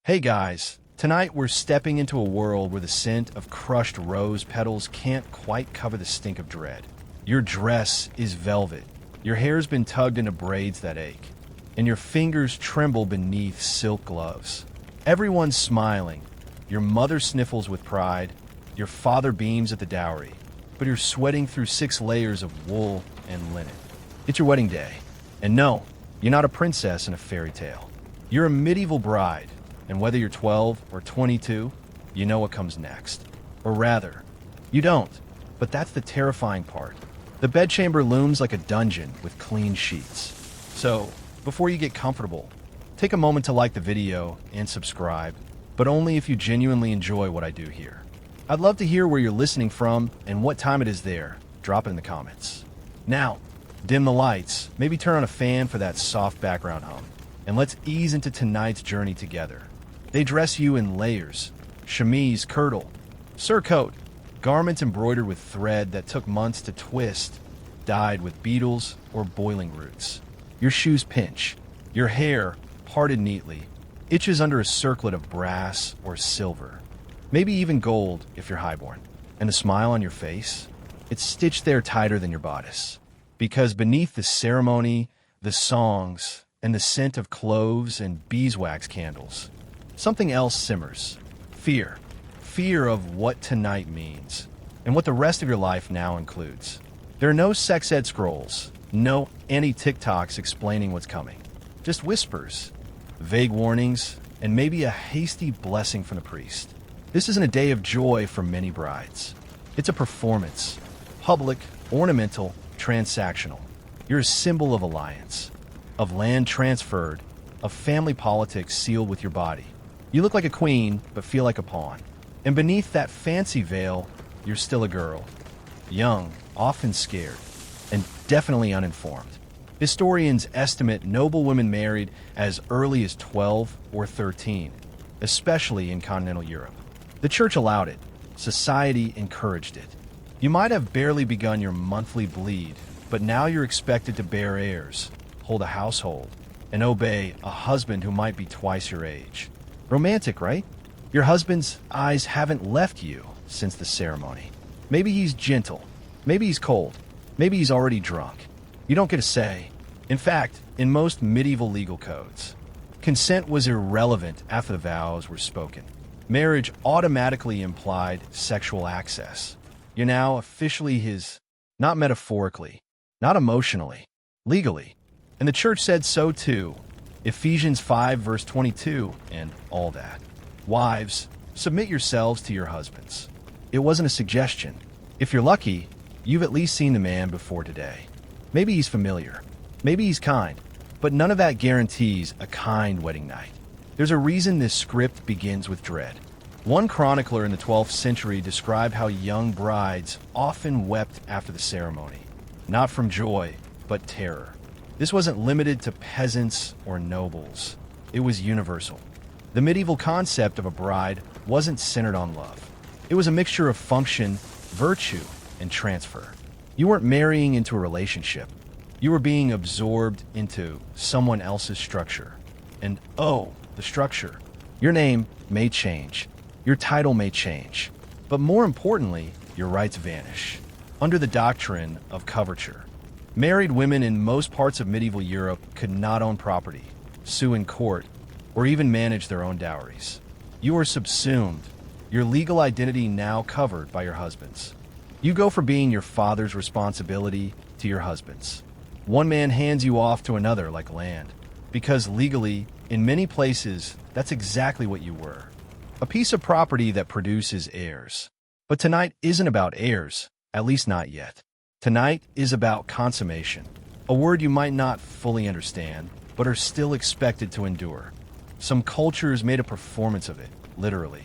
Hey guys, tonight we're stepping into a world where the scent of crushed rose petals can't quite cover the stink of dread. Your dress is velvet, your hair's been tugged into braids that ache, and your fingers tremble beneath silk gloves. Everyone's smiling, your mother sniffles with pride, your father beams at the dowry, but you're sweating through 6 layers of wool and linen. It's your wedding day, and no, you're not a princess in a fairy tale. You're a medieval bride. And whether you're 12 or 22, you know what comes next. Or rather, you don't. But that's the terrifying part. The bedchamber looms like a dungeon with clean sheets. So, before you get comfortable, take a moment to like the video and subscribe, but only if you genuinely enjoy what I do here. I'd love to hear where you're listening from and what time it is there. Drop it in the comments. Now, dim the lights, maybe turn on a fan for that soft background hum, and let's ease into tonight's journey together. They dress you in layers, chemise, kirtle, surcoat, garments embroidered with thread that took months to twist, dyed with beetles or boiling roots. Your shoes pinch, your hair, parted neatly, itches under a circlet of brass or silver, maybe even gold if you're highborn. And the smile on your face, it's stitched there tighter than your bodice. Because beneath the ceremony, the songs, and the scent of cloves and beeswax candles, something else simmers. Fear. Fear of what tonight means, and what the rest of your life now includes. There are no sex ed scrolls, no anti-TikToks explaining what's coming. Just whispers, vague warnings, and maybe a hasty blessing from the priest. This isn't a day of joy for many brides. It's a performance. Public, ornamental, transactional. You're a symbol of alliance, of land transferred, of family politics sealed with your body. You look like a queen, but feel like a pawn. And beneath that fancy veil, you're still a girl. Young, often scared, and definitely uninformed. Historians estimate noble women married as early as 12 or 13, especially in continental Europe. The church allowed it. Society encouraged it. You might have barely begun your monthly bleed, but now you're expected to bear heirs, hold a household, and obey a husband who might be twice your age. Romantic, right? Your husband's eyes haven't left you since the ceremony. Maybe he's gentle. Maybe he's cold. Maybe he's already drunk. You don't get a say. In fact, in most medieval legal codes, consent was irrelevant after the vows were spoken. Marriage automatically implied sexual access. You're now officially his, not metaphorically, not emotionally, legally. And the church said so too. Ephesians 5 verse 22 and all that. Wives, submit yourselves to your husbands. It wasn't a suggestion. If you're lucky, you've at least seen the man before today. Maybe he's familiar. Maybe he's kind. But none of that guarantees a kind wedding night. There's a reason this script begins with dread. One chronicler in the 12th century described how young brides often wept after the ceremony. Not from joy, but terror. This wasn't limited to peasants or nobles. It was universal. The medieval concept of a bride wasn't centered on love. It was a mixture of function, virtue, and transfer. You weren't marrying into a relationship. You were being absorbed into someone else's structure. And oh, the structure. Your name may change. Your title may change. But more importantly, your rights vanish. Under the doctrine of coverture. Married women in most parts of medieval Europe could not own property, sue in court, or even manage their own dowries. You are subsumed, your legal identity now covered by your husband's. You go from being your father's responsibility to your husband's. One man hands you off to another like land, because legally, in many places, that's exactly what you were. A piece of property that produces heirs. But tonight isn't about heirs, at least not yet. Tonight is about consummation, a word you might not fully understand, but are still expected to endure. Some cultures made a performance of it, literally.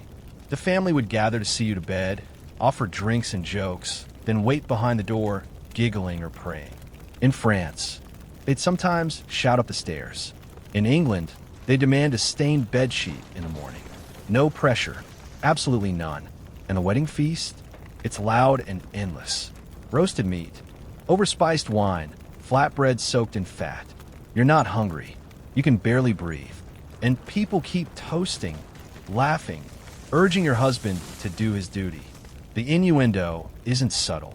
The family would gather to see you to bed, offer drinks and jokes, then wait behind the door, giggling or praying. In France, they'd sometimes shout up the stairs. In England, they demand a stained bedsheet in the morning. No pressure, absolutely none. And the wedding feast? It's loud and endless. Roasted meat, overspiced wine, flatbread soaked in fat. You're not hungry. You can barely breathe. And people keep toasting, laughing, urging your husband to do his duty. The innuendo isn't subtle.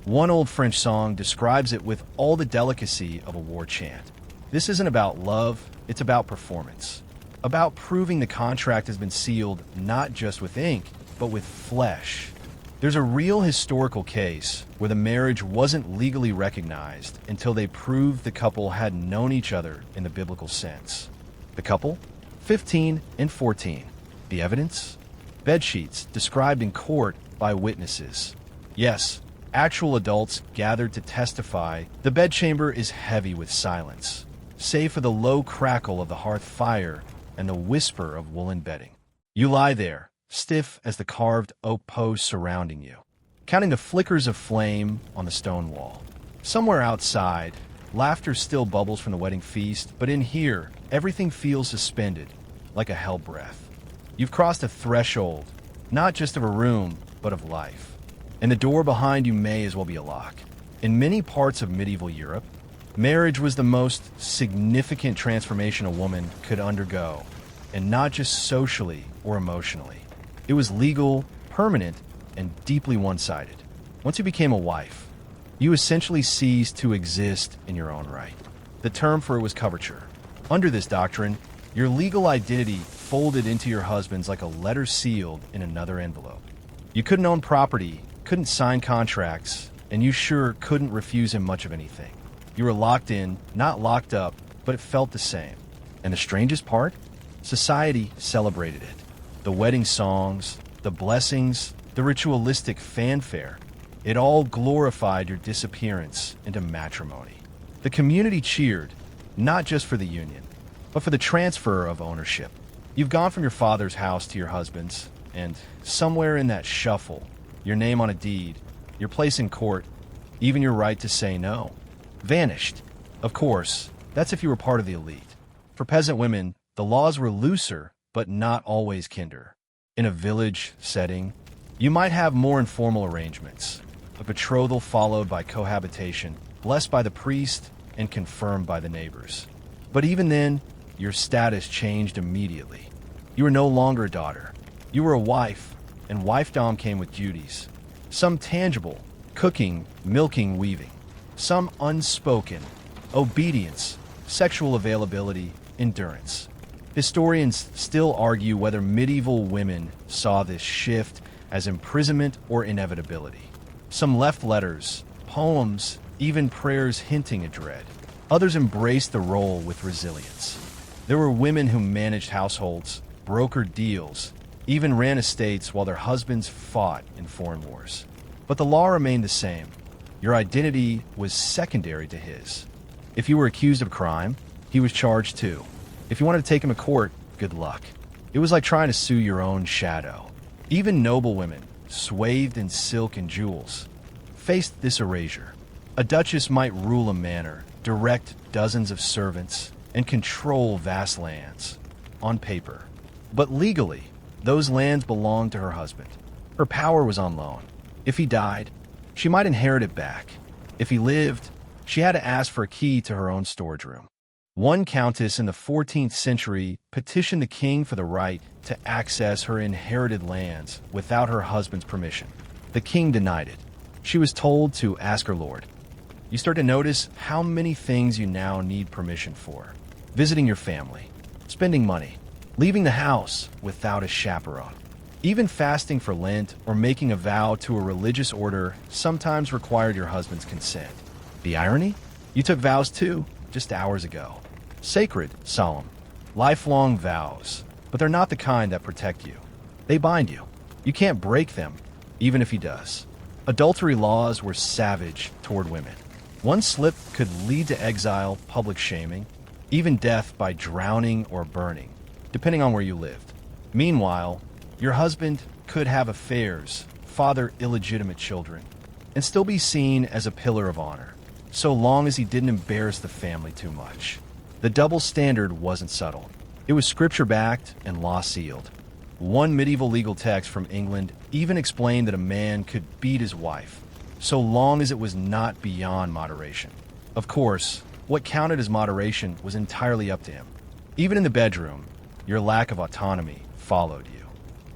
One old French song describes it with all the delicacy of a war chant. This isn't about love, it's about performance. About proving the contract has been sealed not just with ink, but with flesh. There's a real historical case where the marriage wasn't legally recognized until they proved the couple had known each other in the biblical sense. The couple? 15 and 14. The evidence? Bedsheets described in court by witnesses. Yes, actual adults gathered to testify. The bedchamber is heavy with silence, save for the low crackle of the hearth fire and the whisper of woolen bedding. You lie there, stiff as the carved oak posts surrounding you, counting the flickers of flame on the stone wall. Somewhere outside, laughter still bubbles from the wedding feast, but in here, everything feels suspended, like a hell breath. You've crossed a threshold, not just of a room, but of life. And the door behind you may as well be a lock. In many parts of medieval Europe, marriage was the most significant transformation a woman could undergo, and not just socially or emotionally. It was legal, permanent, and deeply one-sided. Once you became a wife, you essentially ceased to exist in your own right. The term for it was coverture. Under this doctrine, your legal identity folded into your husband's like a letter sealed in another envelope. You couldn't own property, couldn't sign contracts, and you sure couldn't refuse him much of anything. You were locked in, not locked up, but it felt the same. And the strangest part? Society celebrated it. The wedding songs, the blessings, the ritualistic fanfare, it all glorified your disappearance into matrimony. The community cheered, not just for the union, but for the transfer of ownership. You've gone from your father's house to your husband's, and somewhere in that shuffle, your name on a deed, your place in court, even your right to say no, vanished. Of course, that's if you were part of the elite. For peasant women, the laws were looser, but not always kinder. In a village setting, you might have more informal arrangements, a betrothal followed by cohabitation, blessed by the priest and confirmed by the neighbors. But even then, your status changed immediately. You were no longer a daughter. You were a wife, and wifedom came with duties. Some tangible, cooking, milking, weaving. Some unspoken, obedience, sexual availability, endurance. Historians still argue whether medieval women saw this shift as imprisonment or inevitability. Some left letters, poems, even prayers hinting at dread. Others embraced the role with resilience. There were women who managed households, brokered deals, even ran estates while their husbands fought in foreign wars. But the law remained the same. Your identity was secondary to his. If you were accused of crime, he was charged too. If you wanted to take him to court, good luck. It was like trying to sue your own shadow. Even noble women, swathed in silk and jewels, faced this erasure. A duchess might rule a manor, direct dozens of servants, and control vast lands, on paper. But legally, those lands belonged to her husband. Her power was on loan. If he died, she might inherit it back. If he lived, she had to ask for a key to her own storage room. One countess in the 14th century petitioned the king for the right to access her inherited lands without her husband's permission. The king denied it. She was told to ask her lord. You start to notice how many things you now need permission for. Visiting your family, spending money, leaving the house without a chaperone. Even fasting for Lent or making a vow to a religious order sometimes required your husband's consent. The irony? You took vows too, just hours ago. Sacred, solemn, lifelong vows, but they're not the kind that protect you. They bind you. You can't break them, even if he does. Adultery laws were savage toward women. One slip could lead to exile, public shaming, even death by drowning or burning, depending on where you lived. Meanwhile, your husband could have affairs, father illegitimate children, and still be seen as a pillar of honor, so long as he didn't embarrass the family too much. The double standard wasn't subtle. It was scripture-backed and law-sealed. One medieval legal text from England even explained that a man could beat his wife, so long as it was not beyond moderation. Of course, what counted as moderation was entirely up to him. Even in the bedroom, your lack of autonomy followed you.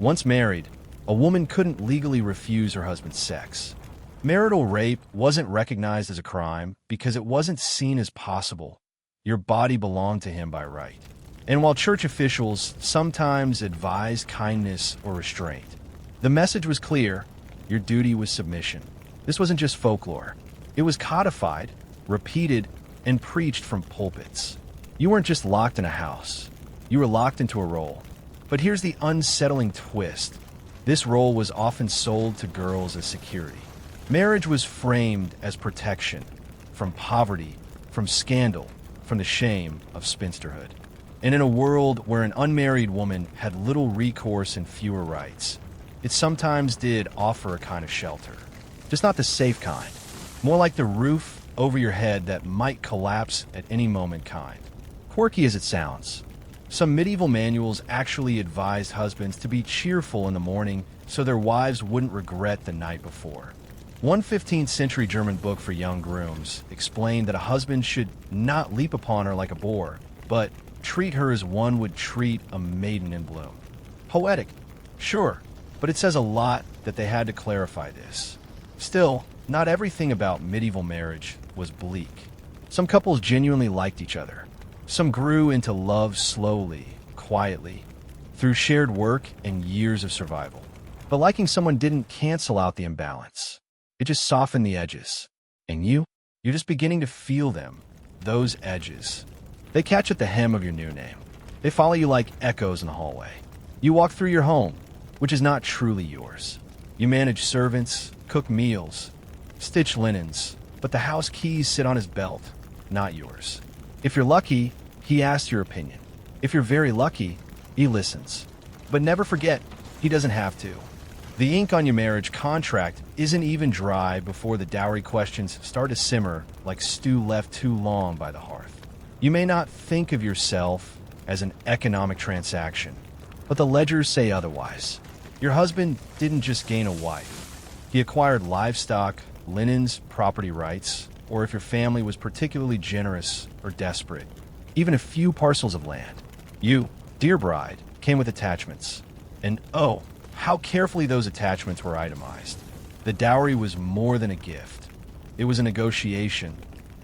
Once married, a woman couldn't legally refuse her husband's sex. Marital rape wasn't recognized as a crime because it wasn't seen as possible. Your body belonged to him by right. And while church officials sometimes advised kindness or restraint, the message was clear: your duty was submission. This wasn't just folklore. It was codified, repeated, and preached from pulpits. You weren't just locked in a house. You were locked into a role. But here's the unsettling twist. This role was often sold to girls as security. Marriage was framed as protection from poverty, from scandal, from the shame of spinsterhood. And in a world where an unmarried woman had little recourse and fewer rights, it sometimes did offer a kind of shelter. Just not the safe kind. More like the roof over your head that might collapse at any moment kind. Quirky as it sounds, some medieval manuals actually advised husbands to be cheerful in the morning so their wives wouldn't regret the night before. One 15th century German book for young grooms explained that a husband should not leap upon her like a boar, but treat her as one would treat a maiden in bloom. Poetic, sure, but it says a lot that they had to clarify this. Still, not everything about medieval marriage was bleak. Some couples genuinely liked each other. Some grew into love slowly, quietly, through shared work and years of survival. But liking someone didn't cancel out the imbalance. It just softened the edges. And you're just beginning to feel them, those edges. They catch at the hem of your new name. They follow you like echoes in the hallway. You walk through your home, which is not truly yours. You manage servants, cook meals, stitch linens, but the house keys sit on his belt, not yours. If you're lucky, he asks your opinion. If you're very lucky, he listens. But never forget, he doesn't have to. The ink on your marriage contract isn't even dry before the dowry questions start to simmer like stew left too long by the hearth. You may not think of yourself as an economic transaction, but the ledgers say otherwise. Your husband didn't just gain a wife. He acquired livestock, linens, property rights, or if your family was particularly generous or desperate, even a few parcels of land. You, dear bride, came with attachments. And oh, how carefully those attachments were itemized. The dowry was more than a gift. It was a negotiation,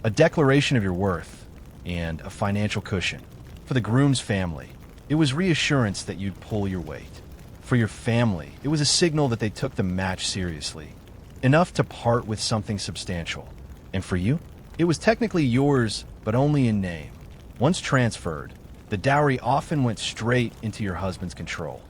a declaration of your worth, and a financial cushion. For the groom's family, it was reassurance that you'd pull your weight. For your family, it was a signal that they took the match seriously, enough to part with something substantial. And for you, it was technically yours, but only in name. Once transferred, the dowry often went straight into your husband's control.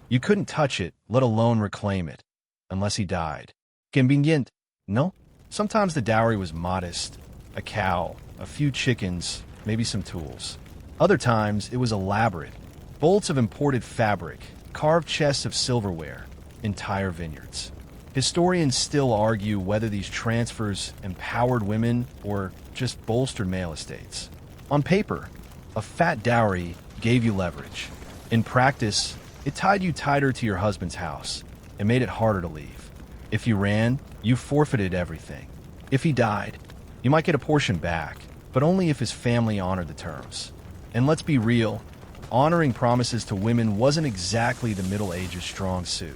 You couldn't touch it, let alone reclaim it, unless he died. Convenient, no? Sometimes the dowry was modest: a cow, a few chickens, maybe some tools. Other times it was elaborate: bolts of imported fabric, carved chests of silverware, entire vineyards. Historians still argue whether these transfers empowered women or just bolstered male estates. On paper, a fat dowry gave you leverage. In practice, it tied you tighter to your husband's house and made it harder to leave. If you ran, you forfeited everything. If he died, you might get a portion back, but only if his family honored the terms. And let's be real, honoring promises to women wasn't exactly the Middle Ages' strong suit.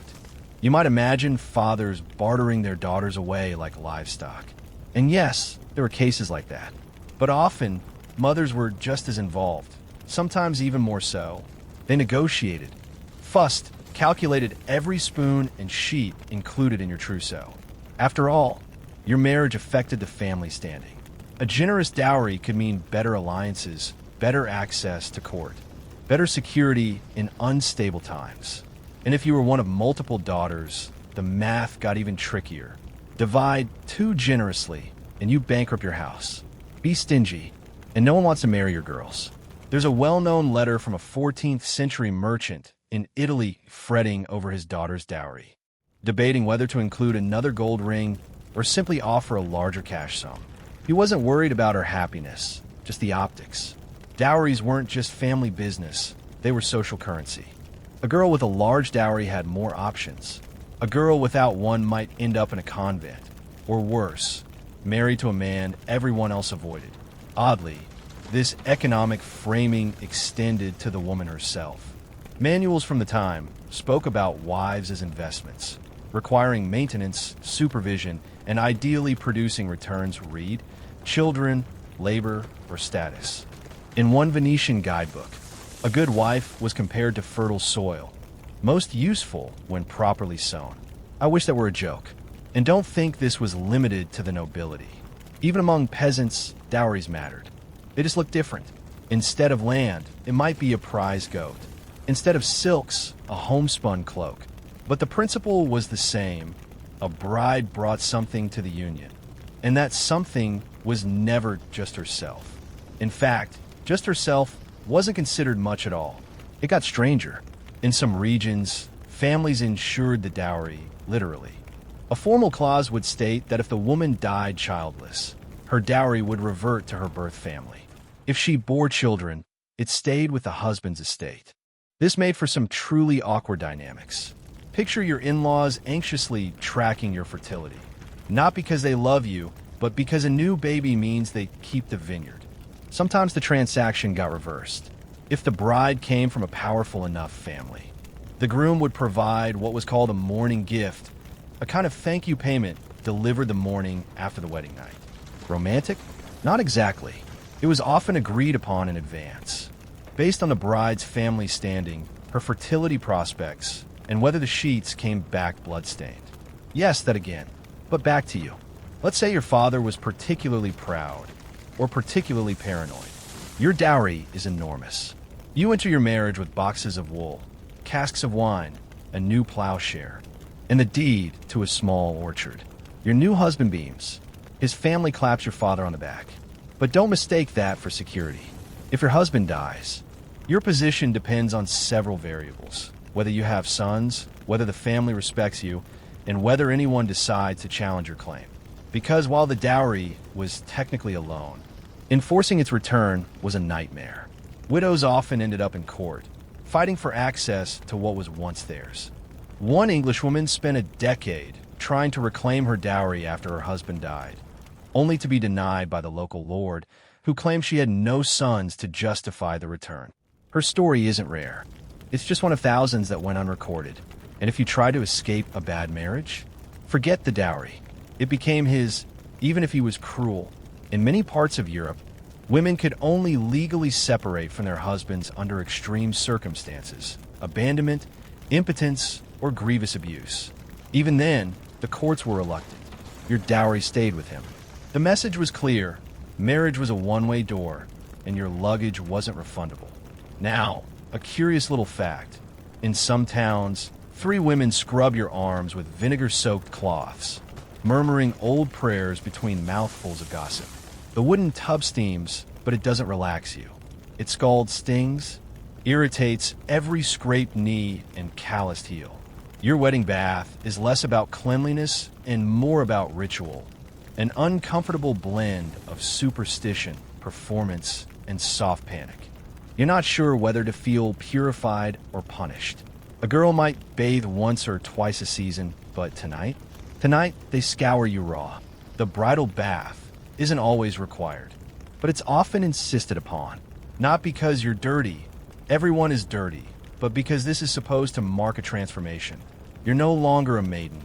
You might imagine fathers bartering their daughters away like livestock. And yes, there were cases like that. But often, mothers were just as involved, sometimes even more so. They negotiated, fussed, calculated every spoon and sheet included in your trousseau. After all, your marriage affected the family standing. A generous dowry could mean better alliances, better access to court, better security in unstable times. And if you were one of multiple daughters, the math got even trickier. Divide too generously, and you bankrupt your house. Be stingy, and no one wants to marry your girls. There's a well-known letter from a 14th century merchant in Italy fretting over his daughter's dowry, debating whether to include another gold ring or simply offer a larger cash sum. He wasn't worried about her happiness, just the optics. Dowries weren't just family business, they were social currency. A girl with a large dowry had more options. A girl without one might end up in a convent, or worse, married to a man everyone else avoided. Oddly, this economic framing extended to the woman herself. Manuals from the time spoke about wives as investments, requiring maintenance, supervision, and ideally producing returns. Read children, labor, or status. In one Venetian guidebook, a good wife was compared to fertile soil, most useful when properly sown. I wish that were a joke. And don't think this was limited to the nobility. Even among peasants, dowries mattered. They just looked different. Instead of land, it might be a prize goat. Instead of silks, a homespun cloak. But the principle was the same. A bride brought something to the union. And that something was never just herself. In fact, just herself wasn't considered much at all. It got stranger. In some regions, families insured the dowry, literally. A formal clause would state that if the woman died childless, her dowry would revert to her birth family. If she bore children, it stayed with the husband's estate. This made for some truly awkward dynamics. Picture your in-laws anxiously tracking your fertility. Not because they love you, but because a new baby means they keep the vineyard. Sometimes the transaction got reversed. If the bride came from a powerful enough family, the groom would provide what was called a morning gift, a kind of thank you payment delivered the morning after the wedding night. Romantic? Not exactly. It was often agreed upon in advance, based on the bride's family standing, her fertility prospects, and whether the sheets came back bloodstained. Yes, that again. But back to you. Let's say your father was particularly proud or particularly paranoid. Your dowry is enormous. You enter your marriage with boxes of wool, casks of wine, a new plowshare, and the deed to a small orchard. Your new husband beams. His family claps your father on the back. But don't mistake that for security. If your husband dies, your position depends on several variables. Whether you have sons, whether the family respects you, and whether anyone decides to challenge your claim. Because while the dowry was technically a loan, enforcing its return was a nightmare. Widows often ended up in court, fighting for access to what was once theirs. One Englishwoman spent a decade trying to reclaim her dowry after her husband died, only to be denied by the local lord, who claimed she had no sons to justify the return. Her story isn't rare. It's just one of thousands that went unrecorded. And if you try to escape a bad marriage, forget the dowry. It became his, even if he was cruel. In many parts of Europe, women could only legally separate from their husbands under extreme circumstances: abandonment, impotence, or grievous abuse. Even then, the courts were reluctant. Your dowry stayed with him. The message was clear. Marriage was a one-way door, and your luggage wasn't refundable. Now, a curious little fact. In some towns, 3 women scrub your arms with vinegar-soaked cloths, murmuring old prayers between mouthfuls of gossip. The wooden tub steams, but it doesn't relax you. Its scald stings, irritates every scraped knee and calloused heel. Your wedding bath is less about cleanliness and more about ritual, an uncomfortable blend of superstition, performance, and soft panic. You're not sure whether to feel purified or punished. A girl might bathe once or twice a season, but tonight they scour you raw. The bridal bath isn't always required, but it's often insisted upon. Not because you're dirty, everyone is dirty, but because this is supposed to mark a transformation. You're no longer a maiden,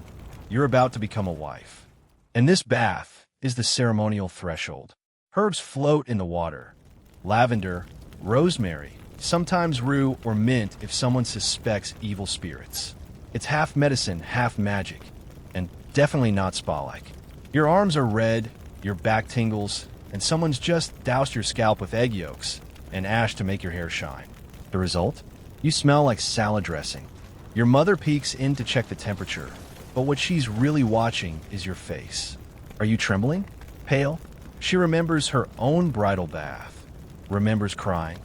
you're about to become a wife. And this bath is the ceremonial threshold. Herbs float in the water. Lavender, rosemary, sometimes rue or mint if someone suspects evil spirits. It's half medicine, half magic, and definitely not spa-like. Your arms are red, your back tingles, and someone's just doused your scalp with egg yolks and ash to make your hair shine. The result? You smell like salad dressing. Your mother peeks in to check the temperature, but what she's really watching is your face. Are you trembling? Pale? She remembers her own bridal bath. Remembers crying?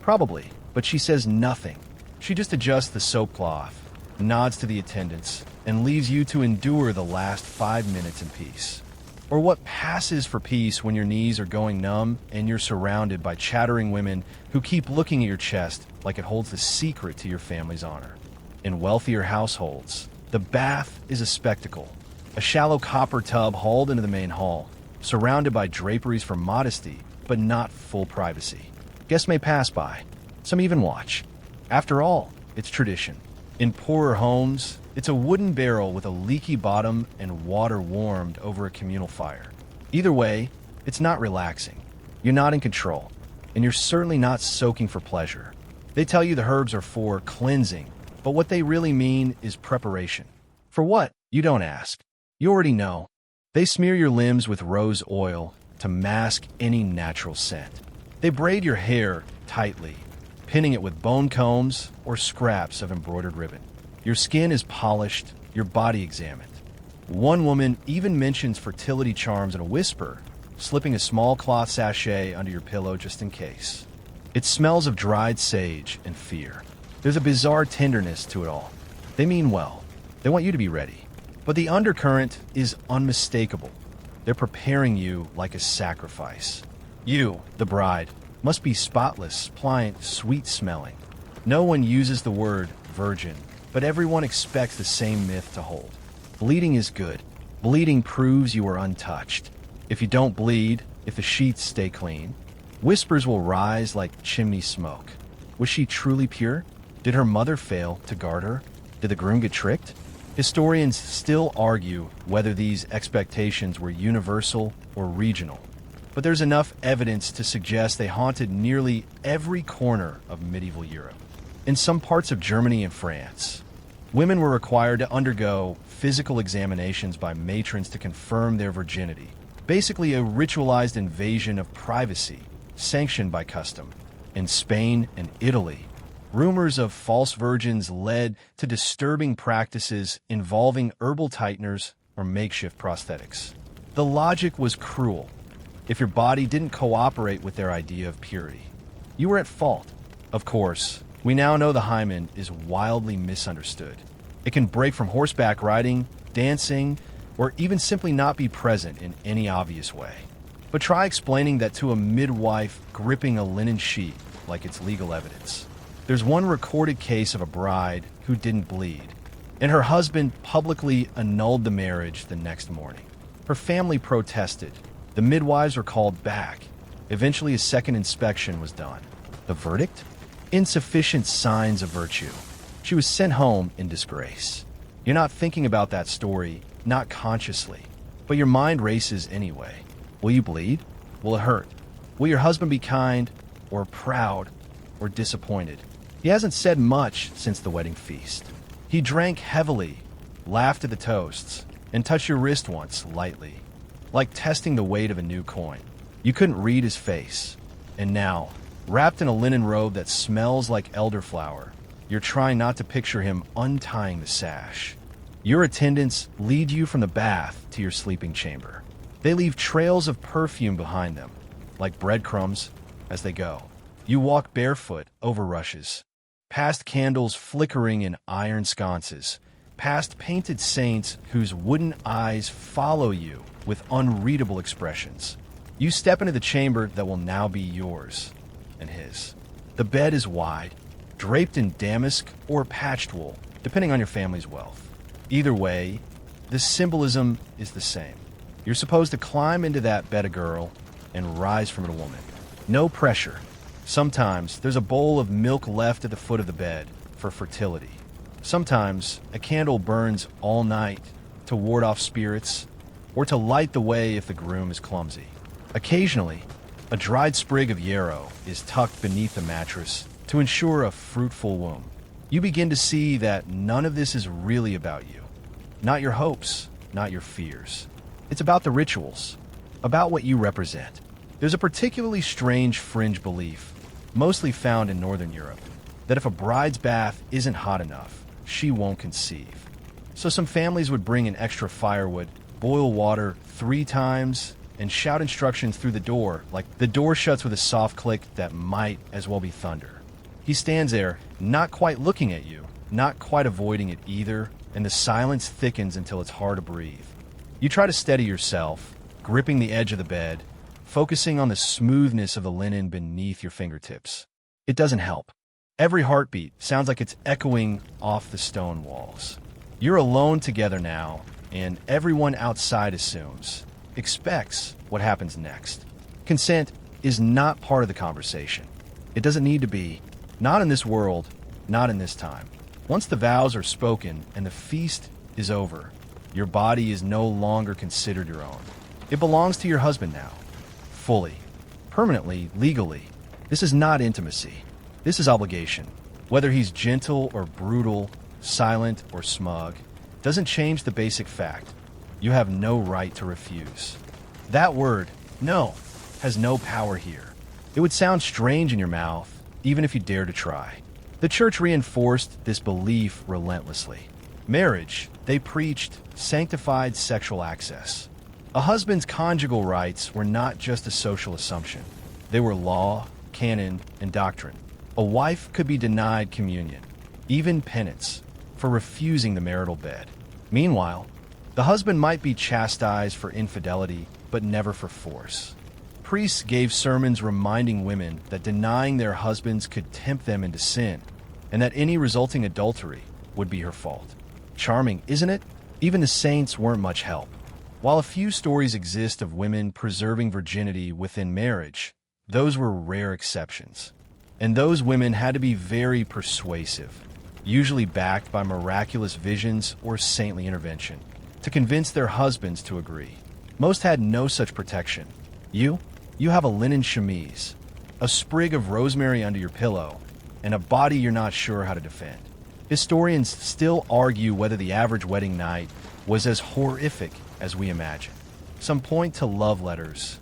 Probably, but she says nothing. She just adjusts the soap cloth, nods to the attendants, and leaves you to endure the last 5 minutes in peace. Or what passes for peace when your knees are going numb and you're surrounded by chattering women who keep looking at your chest like it holds the secret to your family's honor. In wealthier households, the bath is a spectacle. A shallow copper tub hauled into the main hall, surrounded by draperies for modesty, but not full privacy. Guests may pass by. Some even watch. After all, it's tradition. In poorer homes, it's a wooden barrel with a leaky bottom and water warmed over a communal fire. Either way, it's not relaxing. You're not in control, and you're certainly not soaking for pleasure. They tell you the herbs are for cleansing, but what they really mean is preparation. For what? You don't ask. You already know. They smear your limbs with rose oil to mask any natural scent. They braid your hair tightly, pinning it with bone combs or scraps of embroidered ribbon. Your skin is polished, your body examined. One woman even mentions fertility charms in a whisper, slipping a small cloth sachet under your pillow just in case. It smells of dried sage and fear. There's a bizarre tenderness to it all. They mean well. They want you to be ready. But the undercurrent is unmistakable. They're preparing you like a sacrifice. You, the bride, must be spotless, pliant, sweet-smelling. No one uses the word virgin, but everyone expects the same myth to hold. Bleeding is good. Bleeding proves you are untouched. If you don't bleed, if the sheets stay clean, whispers will rise like chimney smoke. Was she truly pure? Did her mother fail to guard her? Did the groom get tricked? Historians still argue whether these expectations were universal or regional, but there's enough evidence to suggest they haunted nearly every corner of medieval Europe. In some parts of Germany and France, women were required to undergo physical examinations by matrons to confirm their virginity, basically a ritualized invasion of privacy sanctioned by custom. In Spain and Italy, rumors of false virgins led to disturbing practices involving herbal tighteners or makeshift prosthetics. The logic was cruel. If your body didn't cooperate with their idea of purity, you were at fault. Of course, we now know the hymen is wildly misunderstood. It can break from horseback riding, dancing, or even simply not be present in any obvious way. But try explaining that to a midwife gripping a linen sheet like it's legal evidence. There's one recorded case of a bride who didn't bleed, and her husband publicly annulled the marriage the next morning. Her family protested. The midwives were called back. Eventually, a second inspection was done. The verdict? Insufficient signs of virtue. She was sent home in disgrace. You're not thinking about that story, not consciously, but your mind races anyway. Will you bleed? Will it hurt? Will your husband be kind, or proud, or disappointed? He hasn't said much since the wedding feast. He drank heavily, laughed at the toasts, and touched your wrist once lightly, like testing the weight of a new coin. You couldn't read his face. And now, wrapped in a linen robe that smells like elderflower, you're trying not to picture him untying the sash. Your attendants lead you from the bath to your sleeping chamber. They leave trails of perfume behind them, like breadcrumbs, as they go. You walk barefoot over rushes, past candles flickering in iron sconces, past painted saints whose wooden eyes follow you with unreadable expressions. You step into the chamber that will now be yours and his. The bed is wide, draped in damask or patched wool, depending on your family's wealth. Either way, the symbolism is the same. You're supposed to climb into that bed a girl and rise from it a woman. No pressure. Sometimes there's a bowl of milk left at the foot of the bed for fertility. Sometimes a candle burns all night to ward off spirits or to light the way if the groom is clumsy. Occasionally, a dried sprig of yarrow is tucked beneath the mattress to ensure a fruitful womb. You begin to see that none of this is really about you. Not your hopes, not your fears. It's about the rituals, about what you represent. There's a particularly strange fringe belief, mostly found in Northern Europe, that if a bride's bath isn't hot enough, she won't conceive. So some families would bring in extra firewood, boil water 3 times, and shout instructions through the door, like the door shuts with a soft click that might as well be thunder. He stands there, not quite looking at you, not quite avoiding it either, and the silence thickens until it's hard to breathe. You try to steady yourself, gripping the edge of the bed, focusing on the smoothness of the linen beneath your fingertips. It doesn't help. Every heartbeat sounds like it's echoing off the stone walls. You're alone together now, and everyone outside assumes, expects what happens next. Consent is not part of the conversation. It doesn't need to be. Not in this world, Not in this time. Once the vows are spoken and the feast is over, your body is no longer considered your own. It belongs to your husband now. Fully. Permanently, legally. This is not intimacy. This is obligation. Whether he's gentle or brutal, silent or smug, doesn't change the basic fact. You have no right to refuse. That word, no, has no power here. It would sound strange in your mouth, even if you dare to try. The church reinforced this belief relentlessly. Marriage, they preached, sanctified sexual access. A husband's conjugal rights were not just a social assumption. They were law, canon, and doctrine. A wife could be denied communion, even penance, for refusing the marital bed. Meanwhile, the husband might be chastised for infidelity, but never for force. Priests gave sermons reminding women that denying their husbands could tempt them into sin, and that any resulting adultery would be her fault. Charming, isn't it? Even the saints weren't much help. While a few stories exist of women preserving virginity within marriage, those were rare exceptions. And those women had to be very persuasive, usually backed by miraculous visions or saintly intervention, to convince their husbands to agree. Most had no such protection. You have a linen chemise, a sprig of rosemary under your pillow, and a body you're not sure how to defend. Historians still argue whether the average wedding night was as horrific as we imagine. Some point to love letters,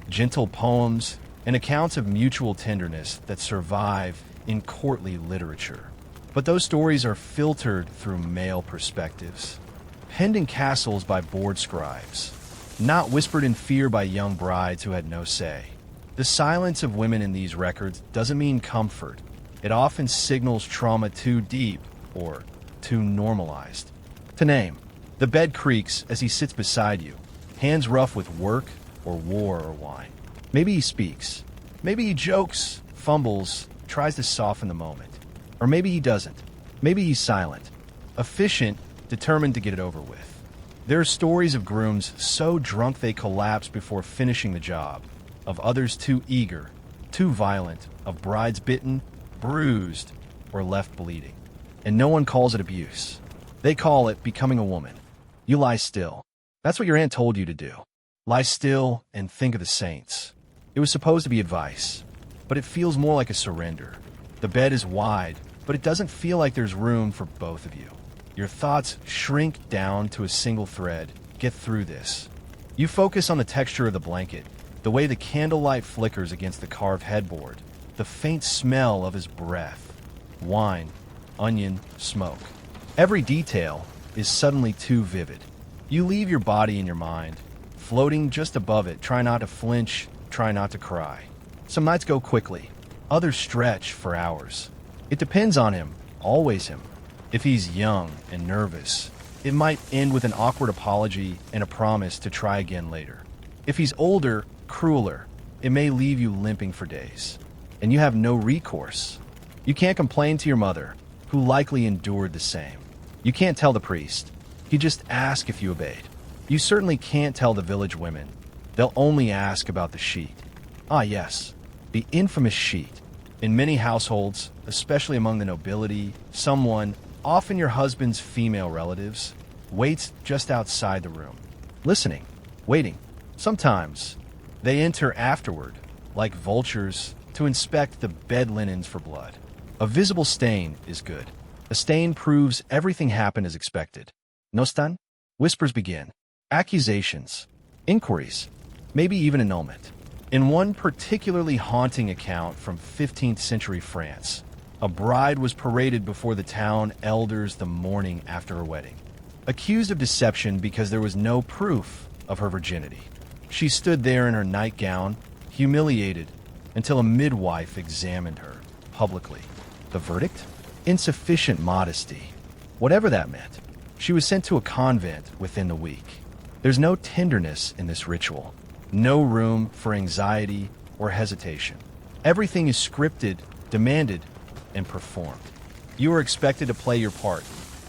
gentle poems, and accounts of mutual tenderness that survive in courtly literature. But those stories are filtered through male perspectives, penned in castles by bored scribes, not whispered in fear by young brides who had no say. The silence of women in these records doesn't mean comfort. It often signals trauma too deep or too normalized. To name, the bed creaks as he sits beside you, hands rough with work or war or wine. Maybe he speaks. Maybe he jokes, fumbles, tries to soften the moment. Or maybe he doesn't. Maybe he's silent, efficient, determined to get it over with. There are stories of grooms so drunk they collapse before finishing the job, of others too eager, too violent, of brides bitten, bruised, or left bleeding. And no one calls it abuse. They call it becoming a woman. You lie still. That's what your aunt told you to do. Lie still and think of the saints. It was supposed to be advice, but it feels more like a surrender. The bed is wide, but it doesn't feel like there's room for both of you. Your thoughts shrink down to a single thread. Get through this. You focus on the texture of the blanket, the way the candlelight flickers against the carved headboard, the faint smell of his breath, wine, onion, smoke. Every detail is suddenly too vivid. You leave your body in your mind, floating just above it. Try not to flinch, try not to cry. Some nights go quickly, others stretch for hours. It depends on him, always him. If he's young and nervous, it might end with an awkward apology and a promise to try again later. If he's older, crueler, it may leave you limping for days. And you have no recourse. You can't complain to your mother, who likely endured the same. You can't tell the priest. He just asked if you obeyed. You certainly can't tell the village women. They'll only ask about the sheet. Ah, yes, the infamous sheet. In many households, especially among the nobility, someone, often your husband's female relatives, waits just outside the room, listening, waiting. Sometimes they enter afterward, like vultures, to inspect the bed linens for blood. A visible stain is good. A stain proves everything happened as expected. No están? Whispers begin. Accusations. Inquiries. Maybe even annulment. In one particularly haunting account from 15th century France, a bride was paraded before the town elders the morning after her wedding, accused of deception because there was no proof of her virginity. She stood there in her nightgown, humiliated, until a midwife examined her publicly. The verdict? Insufficient modesty. Whatever that meant. She was sent to a convent within the week. There's no tenderness in this ritual. No room for anxiety or hesitation. Everything is scripted, demanded, and performed. You are expected to play your part,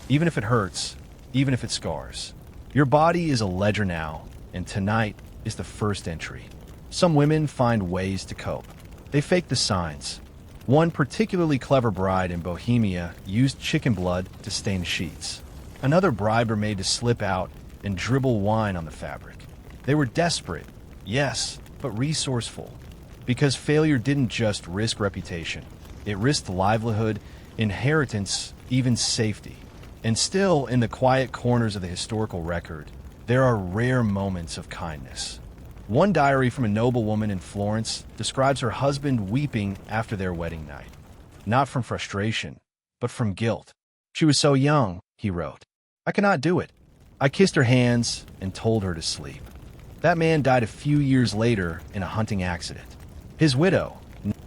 even if it hurts, even if it scars. Your body is a ledger now, and tonight is the first entry. Some women find ways to cope. They fake the signs, One particularly clever bride in Bohemia used chicken blood to stain the sheets. Another bribed her maid to slip out and dribble wine on the fabric. They were desperate, yes, but resourceful. Because failure didn't just risk reputation. It risked livelihood, inheritance, even safety. And still, in the quiet corners of the historical record, there are rare moments of kindness. One diary from a noblewoman in Florence describes her husband weeping after their wedding night. Not from frustration, but from guilt. She was so young, he wrote. I cannot do it. I kissed her hands and told her to sleep. That man died a few years later in a hunting accident. His widow,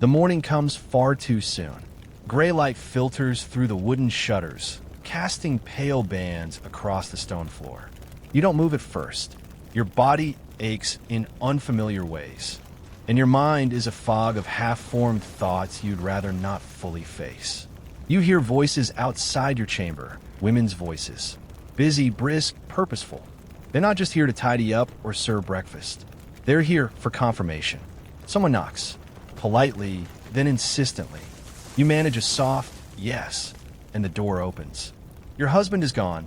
the morning comes far too soon. Gray light filters through the wooden shutters, casting pale bands across the stone floor. You don't move at first. Your body aches in unfamiliar ways, and your mind is a fog of half-formed thoughts you'd rather not fully face. You hear voices outside your chamber, women's voices. Busy, brisk, purposeful. They're not just here to tidy up or serve breakfast. They're here for confirmation. Someone knocks, politely, then insistently. You manage a soft yes, and the door opens. Your husband is gone,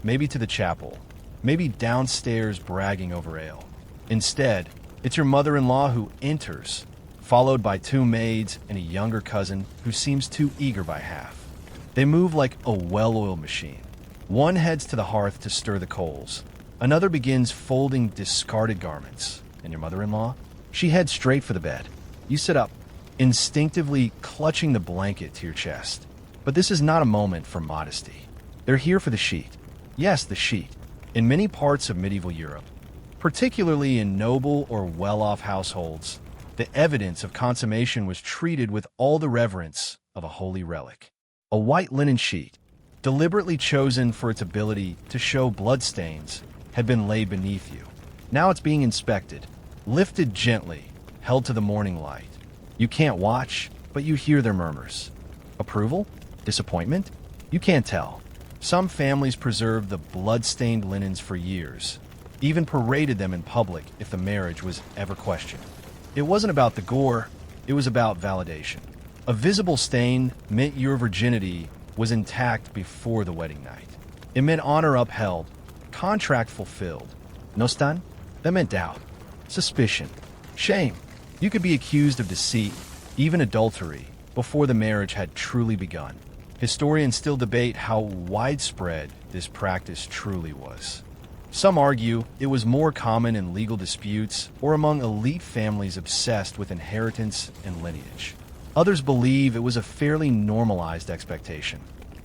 maybe to the chapel, maybe downstairs bragging over ale. Instead, it's your mother-in-law who enters, followed by two maids and a younger cousin who seems too eager by half. They move like a well-oiled machine. One heads to the hearth to stir the coals. Another begins folding discarded garments. And your mother-in-law? She heads straight for the bed. You sit up, instinctively clutching the blanket to your chest. But this is not a moment for modesty. They're here for the sheet. Yes, the sheet. In many parts of medieval Europe, particularly in noble or well-off households, the evidence of consummation was treated with all the reverence of a holy relic. A white linen sheet, deliberately chosen for its ability to show bloodstains, had been laid beneath you. Now it's being inspected, lifted gently, held to the morning light. You can't watch, but you hear their murmurs. Approval? Disappointment? You can't tell. Some families preserved the blood-stained linens for years, even paraded them in public if the marriage was ever questioned. It wasn't about the gore, it was about validation. A visible stain meant your virginity was intact before the wedding night. It meant honor upheld, contract fulfilled. No stun? That meant doubt, suspicion, shame. You could be accused of deceit, even adultery, before the marriage had truly begun. Historians still debate how widespread this practice truly was. Some argue it was more common in legal disputes or among elite families obsessed with inheritance and lineage. Others believe it was a fairly normalized expectation,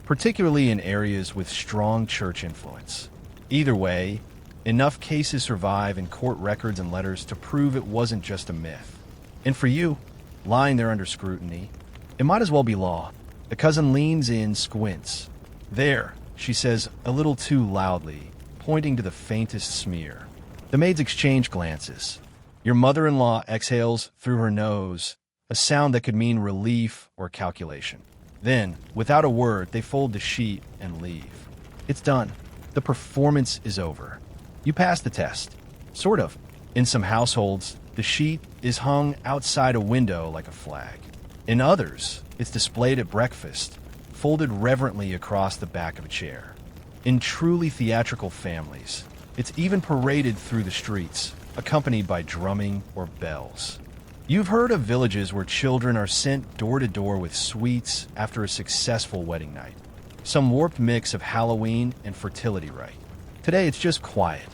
particularly in areas with strong church influence. Either way, enough cases survive in court records and letters to prove it wasn't just a myth. And for you, lying there under scrutiny, it might as well be law. The cousin leans in, squints. There, she says a little too loudly, pointing to the faintest smear. The maids exchange glances. Your mother-in-law exhales through her nose, a sound that could mean relief or calculation. Then, without a word, they fold the sheet and leave. It's done. The performance is over. You pass the test. Sort of. In some households, the sheet is hung outside a window like a flag. In others, it's displayed at breakfast, folded reverently across the back of a chair. In truly theatrical families, it's even paraded through the streets, accompanied by drumming or bells. You've heard of villages where children are sent door to door with sweets after a successful wedding night. Some warped mix of Halloween and fertility rite. Today it's just quiet.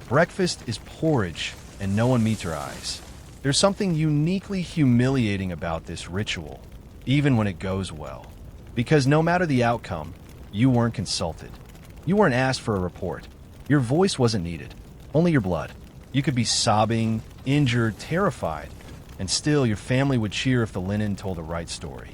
Breakfast is porridge and no one meets her eyes. There's something uniquely humiliating about this ritual, even when it goes well. Because no matter the outcome, you weren't consulted. You weren't asked for a report. Your voice wasn't needed, only your blood. You could be sobbing, injured, terrified, and still your family would cheer if the linen told the right story.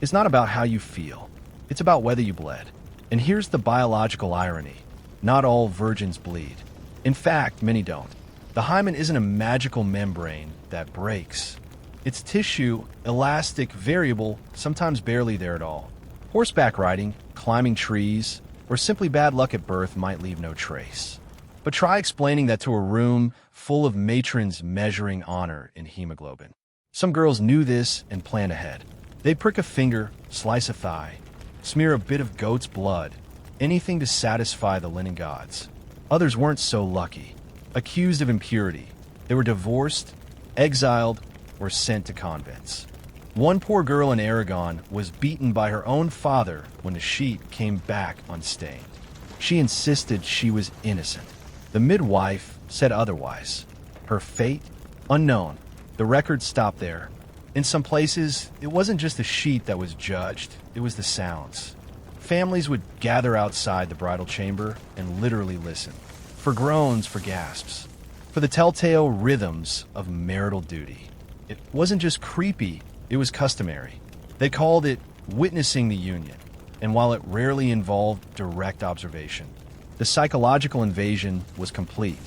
It's not about how you feel. It's about whether you bled. And here's the biological irony. Not all virgins bleed. In fact, many don't. The hymen isn't a magical membrane that breaks. It's tissue, elastic, variable, sometimes barely there at all. Horseback riding, climbing trees, or simply bad luck at birth might leave no trace. But try explaining that to a room full of matrons measuring honor in hemoglobin. Some girls knew this and planned ahead. They'd prick a finger, slice a thigh, smear a bit of goat's blood, anything to satisfy the linen gods. Others weren't so lucky. Accused of impurity, they were divorced, exiled, or sent to convents. One poor girl in Aragon was beaten by her own father when the sheet came back unstained. She insisted she was innocent. The midwife said otherwise. Her fate? Unknown. The record stopped there. In some places, it wasn't just the sheet that was judged, it was the sounds. Families would gather outside the bridal chamber and literally listen. For groans, for gasps, for the telltale rhythms of marital duty. It wasn't just creepy, it was customary. They called it witnessing the union, and while it rarely involved direct observation, the psychological invasion was complete.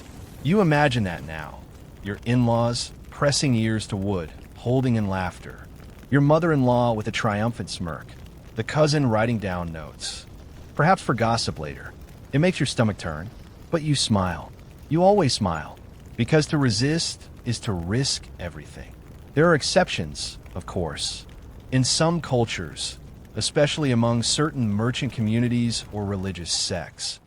You imagine that now. Your in-laws pressing ears to wood, holding in laughter. Your mother-in-law with a triumphant smirk. The cousin writing down notes. Perhaps for gossip later. It makes your stomach turn, but you smile. You always smile, because to resist is to risk everything. There are exceptions, of course. In some cultures, especially among certain merchant communities or religious sects,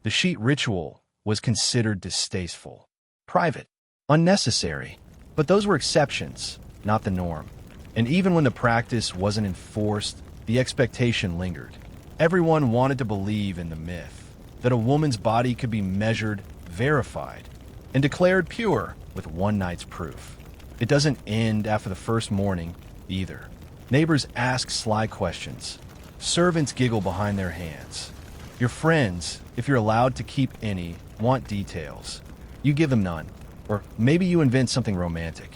the sheet ritual was considered distasteful, private, unnecessary. But those were exceptions, not the norm. And even when the practice wasn't enforced, the expectation lingered. Everyone wanted to believe in the myth that a woman's body could be measured, verified, and declared pure with one night's proof. It doesn't end after the first morning, either. Neighbors ask sly questions. Servants giggle behind their hands. Your friends, if you're allowed to keep any, want details. You give them none. Or maybe you invent something romantic.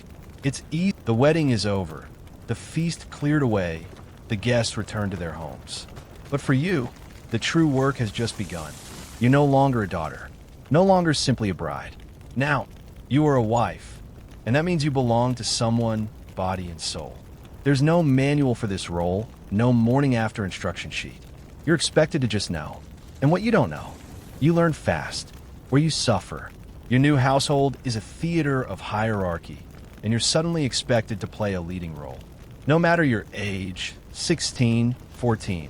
It's easy. The wedding is over. The feast cleared away. The guests return to their homes. But for you, the true work has just begun. You're no longer a daughter. No longer simply a bride. Now, you are a wife. And that means you belong to someone, body and soul. There's no manual for this role, no morning after instruction sheet. You're expected to just know. And what you don't know, you learn fast, or you suffer. Your new household is a theater of hierarchy, and you're suddenly expected to play a leading role. No matter your age, 16, 14,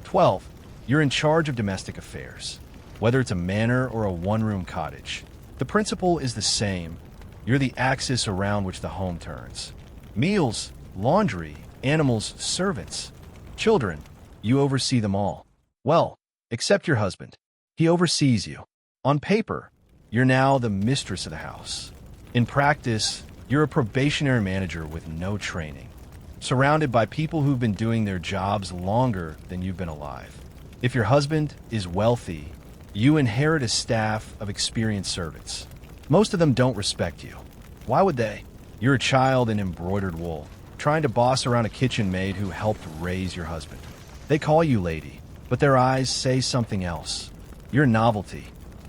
12, you're in charge of domestic affairs. Whether it's a manor or a one-room cottage, the principle is the same. You're the axis around which the home turns. Meals, laundry, animals, servants, children, you oversee them all. Well, except your husband. He oversees you. On paper, you're now the mistress of the house. In practice, you're a probationary manager with no training, surrounded by people who've been doing their jobs longer than you've been alive. If your husband is wealthy, you inherit a staff of experienced servants. Most of them don't respect you. Why would they? You're a child in embroidered wool, trying to boss around a kitchen maid who helped raise your husband. They call you lady, but their eyes say something else. You're a novelty,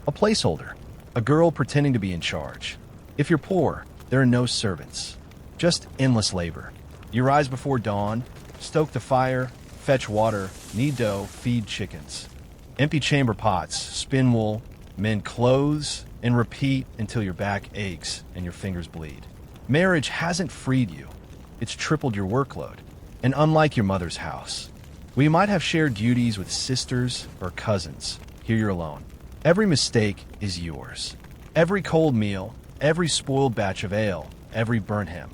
a placeholder, a girl pretending to be in charge. If you're poor, there are no servants, just endless labor. You rise before dawn, stoke the fire, fetch water, knead dough, feed chickens. Empty chamber pots, spin wool, mend clothes, and repeat until your back aches and your fingers bleed. Marriage hasn't freed you. It's tripled your workload. And unlike your mother's house, where you might have shared duties with sisters or cousins, here you're alone. Every mistake is yours. Every cold meal, every spoiled batch of ale, every burnt hem.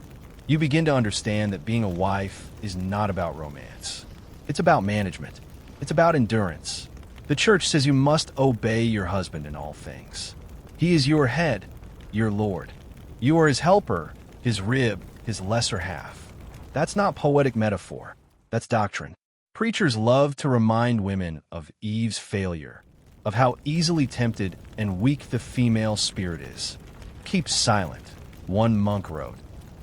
You begin to understand that being a wife is not about romance. It's about management. It's about endurance. The church says you must obey your husband in all things. He is your head, your Lord. You are his helper, his rib, his lesser half. That's not poetic metaphor. That's doctrine. Preachers love to remind women of Eve's failure, of how easily tempted and weak the female spirit is. Keep silent, one monk wrote,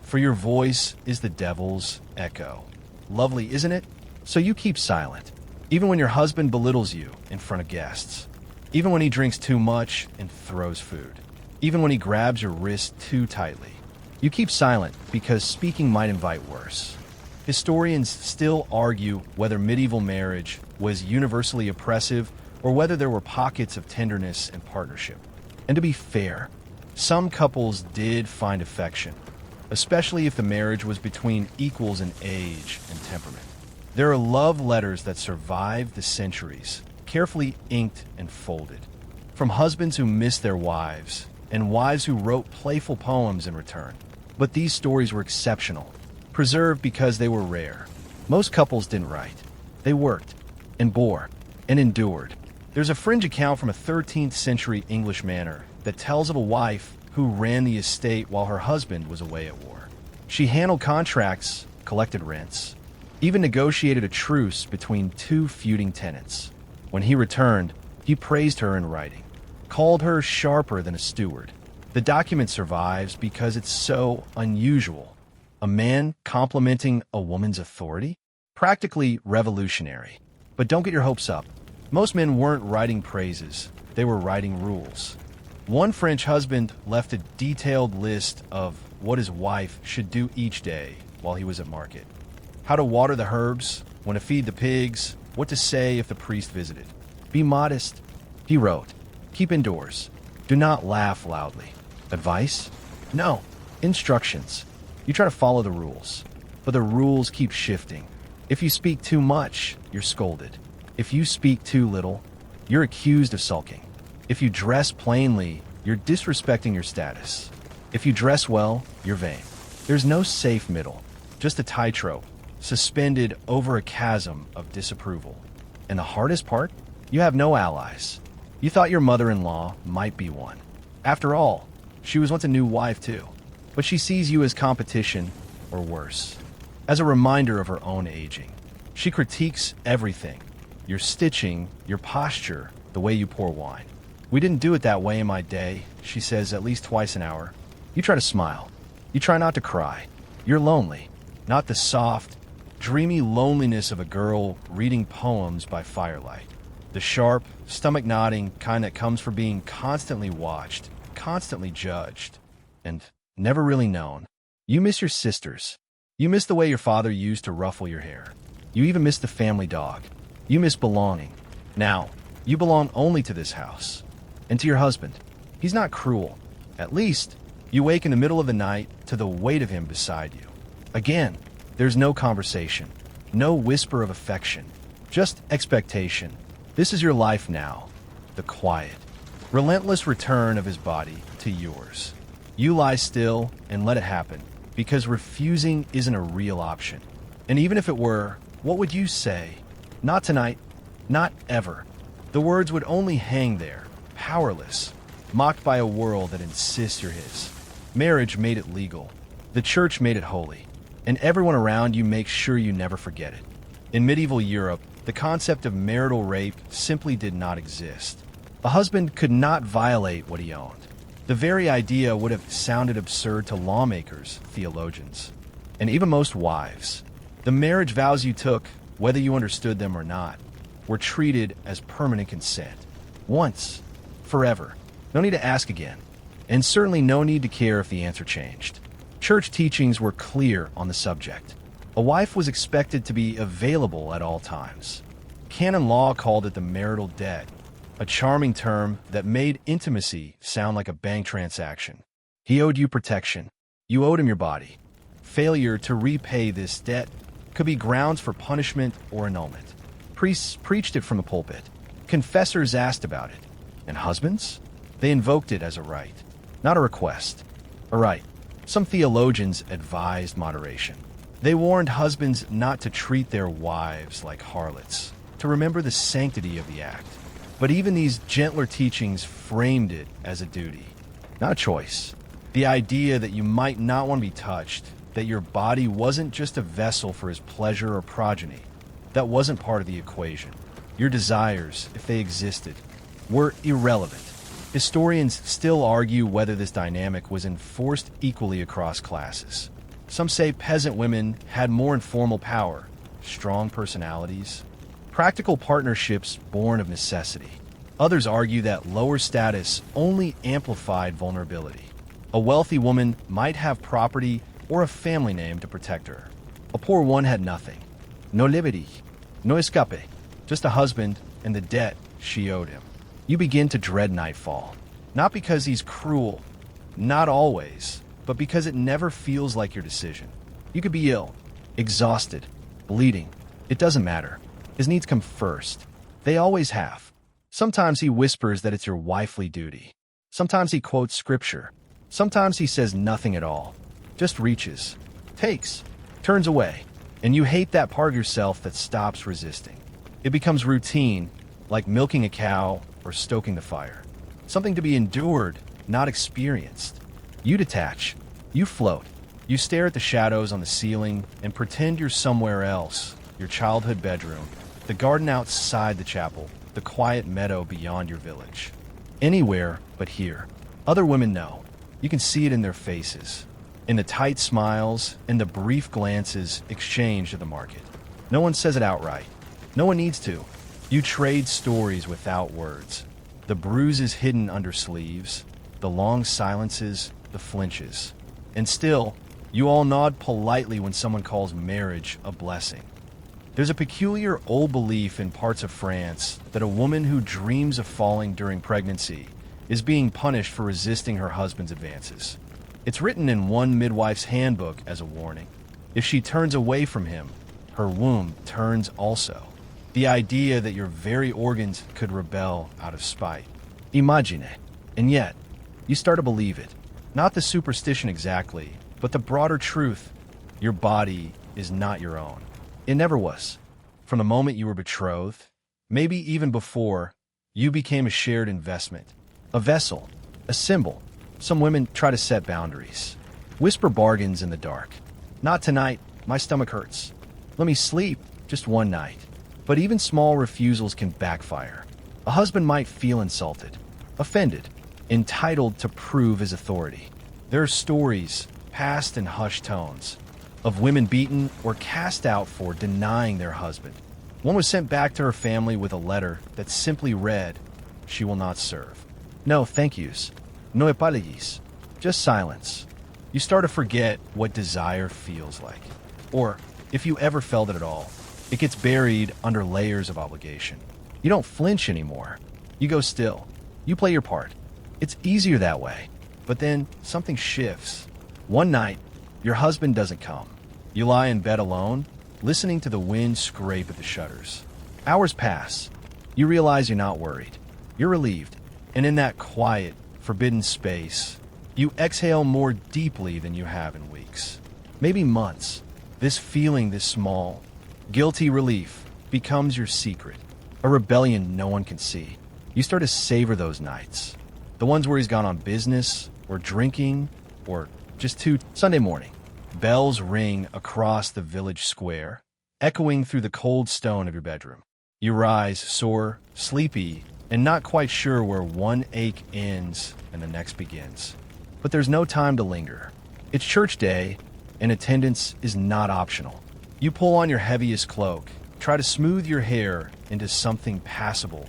for your voice is the devil's echo. Lovely, isn't it? So you keep silent, even when your husband belittles you in front of guests, even when he drinks too much and throws food, even when he grabs your wrist too tightly. You keep silent because speaking might invite worse. Historians still argue whether medieval marriage was universally oppressive or whether there were pockets of tenderness and partnership. And to be fair, some couples did find affection, especially if the marriage was between equals in age and temperament. There are love letters that survive the centuries, carefully inked and folded, from husbands who missed their wives and wives who wrote playful poems in return. But these stories were exceptional, preserved because they were rare. Most couples didn't write. They worked and bore and endured. There's a fringe account from a 13th century English manor that tells of a wife who ran the estate while her husband was away at war. She handled contracts, collected rents, even negotiated a truce between two feuding tenants. When he returned, he praised her in writing, called her sharper than a steward. The document survives because it's so unusual. A man complimenting a woman's authority? Practically revolutionary. But don't get your hopes up. Most men weren't writing praises, they were writing rules. One French husband left a detailed list of what his wife should do each day while he was at market. How to water the herbs, when to feed the pigs, what to say if the priest visited. Be modest, he wrote. Keep indoors. Do not laugh loudly. Advice? No. Instructions. You try to follow the rules, but the rules keep shifting. If you speak too much, you're scolded. If you speak too little, you're accused of sulking. If you dress plainly, you're disrespecting your status. If you dress well, you're vain. There's no safe middle, just a tightrope, suspended over a chasm of disapproval. And the hardest part? You have no allies. You thought your mother-in-law might be one. After all, she was once a new wife too. But she sees you as competition, or worse, as a reminder of her own aging. She critiques everything. Your stitching, your posture, the way you pour wine. We didn't do it that way in my day, she says at least twice an hour. You try to smile. You try not to cry. You're lonely. Not the soft, dreamy loneliness of a girl reading poems by firelight. The sharp, stomach-nodding kind that comes from being constantly watched, constantly judged, and never really known. You miss your sisters. You miss the way your father used to ruffle your hair. You even miss the family dog. You miss belonging. Now, you belong only to this house. And to your husband. He's not cruel. At least, you wake in the middle of the night to the weight of him beside you. Again, there's no conversation. No whisper of affection. Just expectation. This is your life now. The quiet, relentless return of his body to yours. You lie still and let it happen, because refusing isn't a real option. And even if it were, what would you say? Not tonight. Not ever. The words would only hang there, powerless, mocked by a world that insists you're his. Marriage made it legal. The church made it holy. And everyone around you makes sure you never forget it. In medieval Europe, the concept of marital rape simply did not exist. A husband could not violate what he owned. The very idea would have sounded absurd to lawmakers, theologians, and even most wives. The marriage vows you took, whether you understood them or not, were treated as permanent consent. Once, forever. No need to ask again. And certainly no need to care if the answer changed. Church teachings were clear on the subject. A wife was expected to be available at all times. Canon law called it the marital debt, a charming term that made intimacy sound like a bank transaction. He owed you protection. You owed him your body. Failure to repay this debt could be grounds for punishment or annulment. Priests preached it from the pulpit. Confessors asked about it. And husbands? They invoked it as a right, not a request. A right. Some theologians advised moderation. They warned husbands not to treat their wives like harlots, to remember the sanctity of the act. But even these gentler teachings framed it as a duty, not a choice. The idea that you might not want to be touched, that your body wasn't just a vessel for his pleasure or progeny, that wasn't part of the equation. Your desires, if they existed, were irrelevant. Historians still argue whether this dynamic was enforced equally across classes. Some say peasant women had more informal power, strong personalities, practical partnerships born of necessity. Others argue that lower status only amplified vulnerability. A wealthy woman might have property or a family name to protect her. A poor one had nothing. No liberty, no escape, just a husband and the debt she owed him. You begin to dread nightfall. Not because he's cruel, not always, but because it never feels like your decision. You could be ill, exhausted, bleeding. It doesn't matter. His needs come first. They always have. Sometimes he whispers that it's your wifely duty. Sometimes he quotes scripture. Sometimes he says nothing at all. Just reaches, takes, turns away. And you hate that part of yourself that stops resisting. It becomes routine, like milking a cow or stoking the fire. Something to be endured, not experienced. You detach. You float. You stare at the shadows on the ceiling and pretend you're somewhere else. Your childhood bedroom, the garden outside the chapel, the quiet meadow beyond your village. Anywhere but here. Other women know. You can see it in their faces, in the tight smiles and the brief glances exchanged at the market. No one says it outright. No one needs to. You trade stories without words. The bruises hidden under sleeves, the long silences, the flinches. And still, you all nod politely when someone calls marriage a blessing. There's a peculiar old belief in parts of France that a woman who dreams of falling during pregnancy is being punished for resisting her husband's advances. It's written in one midwife's handbook as a warning. If she turns away from him, her womb turns also. The idea that your very organs could rebel out of spite. Imagine. And yet, you start to believe it. Not the superstition exactly, but the broader truth. Your body is not your own. It never was. From the moment you were betrothed, maybe even before, you became a shared investment. A vessel, a symbol. Some women try to set boundaries. Whisper bargains in the dark. Not tonight, my stomach hurts. Let me sleep, just one night. But even small refusals can backfire. A husband might feel insulted, offended, entitled to prove his authority. There are stories, passed in hushed tones, of women beaten or cast out for denying their husband. One was sent back to her family with a letter that simply read, "She will not serve." No thank yous. No apologies. Just silence. You start to forget what desire feels like. Or, if you ever felt it at all, it gets buried under layers of obligation. You don't flinch anymore. You go still. You play your part. It's easier that way. But then something shifts. One night, your husband doesn't come. You lie in bed alone, listening to the wind scrape at the shutters. Hours pass. You realize you're not worried. You're relieved. And in that quiet, forbidden space, you exhale more deeply than you have in weeks. Maybe months. This feeling this small, guilty relief becomes your secret. A rebellion no one can see. You start to savor those nights. The ones where he's gone on business, or drinking, or just too. Sunday morning. Bells ring across the village square, echoing through the cold stone of your bedroom. You rise, sore, sleepy, and not quite sure where one ache ends and the next begins. But there's no time to linger. It's church day, and attendance is not optional. You pull on your heaviest cloak, try to smooth your hair into something passable,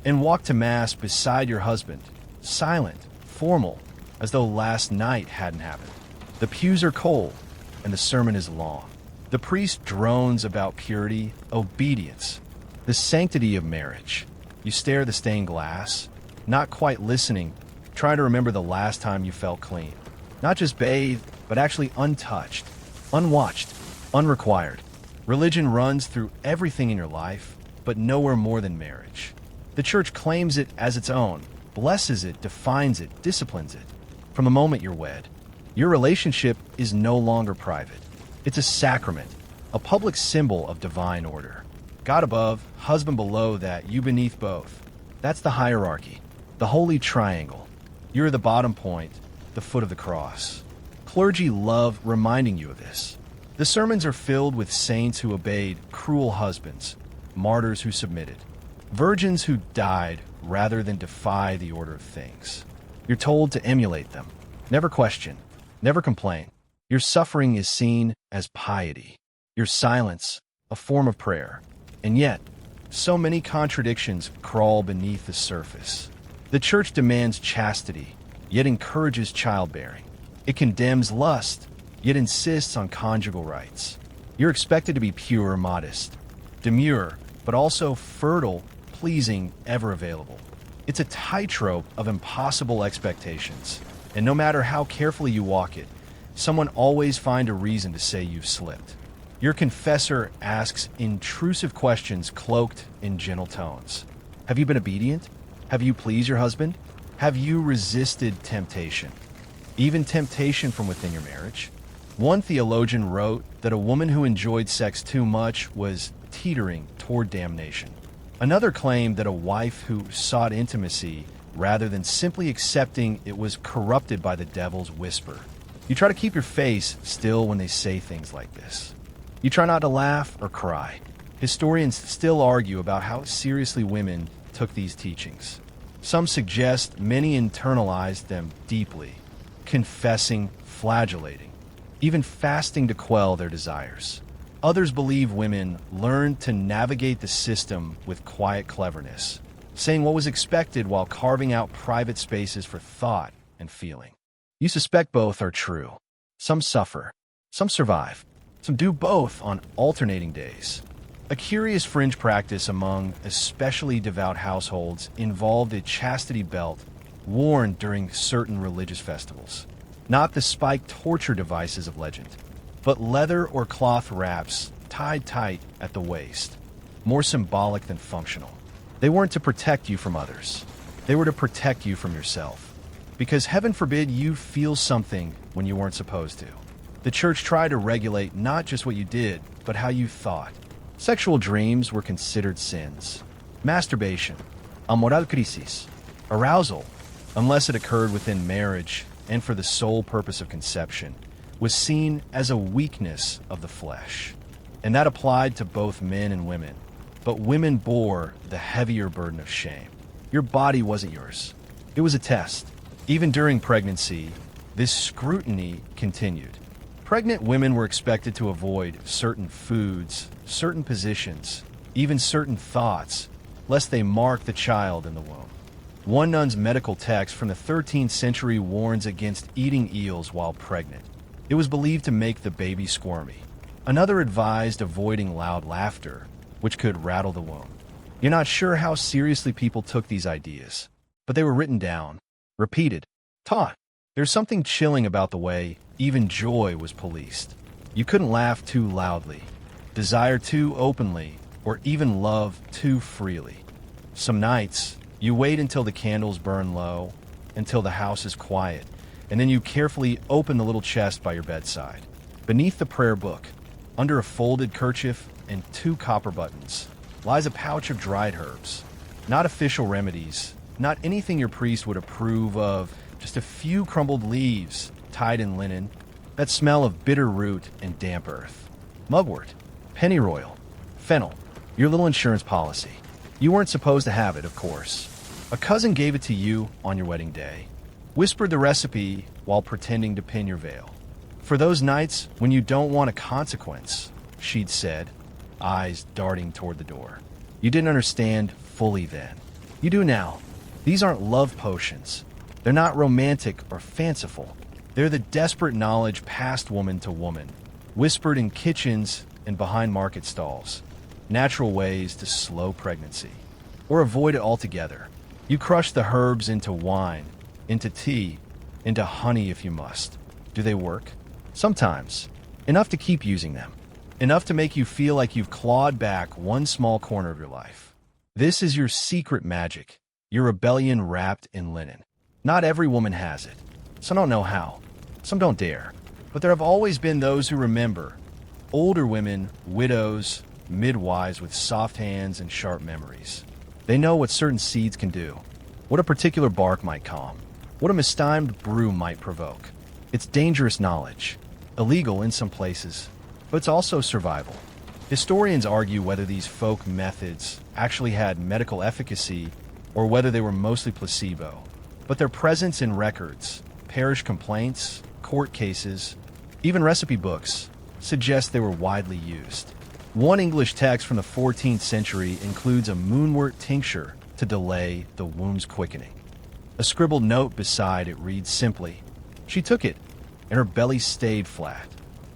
and walk to Mass beside your husband, silent, formal, as though last night hadn't happened. The pews are cold, and the sermon is long. The priest drones about purity, obedience, the sanctity of marriage. You stare at the stained glass, not quite listening, trying to remember the last time you felt clean. Not just bathed, but actually untouched, unwatched, unrequired. Religion runs through everything in your life, but nowhere more than marriage. The church claims it as its own, blesses it, defines it, disciplines it. From the moment you're wed, your relationship is no longer private. It's a sacrament, a public symbol of divine order. God above, husband below that, you beneath both. That's the hierarchy, the holy triangle. You're the bottom point, the foot of the cross. Clergy love reminding you of this. The sermons are filled with saints who obeyed, cruel husbands, martyrs who submitted, virgins who died rather than defy the order of things. You're told to emulate them. Never question, never complain. Your suffering is seen as piety. Your silence, a form of prayer. And yet, so many contradictions crawl beneath the surface. The church demands chastity, yet encourages childbearing. It condemns lust, yet insists on conjugal rights. You're expected to be pure, modest, demure, but also fertile, pleasing, ever available. It's a tightrope of impossible expectations, and no matter how carefully you walk it, Someone always find a reason to say you've slipped. Your confessor asks intrusive questions cloaked in gentle tones. Have you been obedient? Have you pleased your husband? Have you resisted temptation? Even temptation from within your marriage? One theologian wrote that a woman who enjoyed sex too much was teetering toward damnation. Another claimed that a wife who sought intimacy rather than simply accepting it was corrupted by the devil's whisper. You try to keep your face still when they say things like this. You try not to laugh or cry. Historians still argue about how seriously women took these teachings. Some suggest many internalized them deeply, confessing, flagellating, even fasting to quell their desires. Others believe women learned to navigate the system with quiet cleverness, saying what was expected while carving out private spaces for thought and feeling. You suspect both are true. Some suffer, some survive, some do both on alternating days. A curious fringe practice among especially devout households involved a chastity belt worn during certain religious festivals. Not the spiked torture devices of legend, but leather or cloth wraps tied tight at the waist, more symbolic than functional. They weren't to protect you from others. They were to protect you from yourself. Because heaven forbid you feel something when you weren't supposed to. The church tried to regulate not just what you did, but how you thought. Sexual dreams were considered sins. Masturbation, amoral crisis, arousal, unless it occurred within marriage and for the sole purpose of conception, was seen as a weakness of the flesh. And that applied to both men and women. But women bore the heavier burden of shame. Your body wasn't yours. It was a test. Even during pregnancy, this scrutiny continued. Pregnant women were expected to avoid certain foods, certain positions, even certain thoughts, lest they mark the child in the womb. One nun's medical text from the 13th century warns against eating eels while pregnant. It was believed to make the baby squirmy. Another advised avoiding loud laughter, which could rattle the womb. You're not sure how seriously people took these ideas, but they were written down, repeated, taught. There's something chilling about the way even joy was policed. You couldn't laugh too loudly, desire too openly, or even love too freely. Some nights, you wait until the candles burn low, until the house is quiet, and then you carefully open the little chest by your bedside. Beneath the prayer book, under a folded kerchief and 2 copper buttons, lies a pouch of dried herbs. Not official remedies, not anything your priest would approve of, just a few crumbled leaves tied in linen, that smell of bitter root and damp earth. Mugwort, pennyroyal, fennel, your little insurance policy. You weren't supposed to have it, of course. A cousin gave it to you on your wedding day. Whispered the recipe while pretending to pin your veil. For those nights when you don't want a consequence, she'd said, eyes darting toward the door. You didn't understand fully then. You do now. These aren't love potions. They're not romantic or fanciful. They're the desperate knowledge passed woman to woman, whispered in kitchens and behind market stalls. Natural ways to slow pregnancy, or avoid it altogether. You crush the herbs into wine, into tea, into honey if you must. Do they work? Sometimes. Enough to keep using them. Enough to make you feel like you've clawed back one small corner of your life. This is your secret magic, your rebellion wrapped in linen. Not every woman has it. Some don't know how. Some don't dare. But there have always been those who remember. Older women, widows, midwives with soft hands and sharp memories. They know what certain seeds can do, what a particular bark might calm, what a mistimed brew might provoke. It's dangerous knowledge, illegal in some places, but it's also survival. Historians argue whether these folk methods actually had medical efficacy or whether they were mostly placebo. But their presence in records, parish complaints, court cases, even recipe books, suggest they were widely used. One English text from the 14th century includes a moonwort tincture to delay the womb's quickening. A scribbled note beside it reads simply, "She took it, and her belly stayed flat."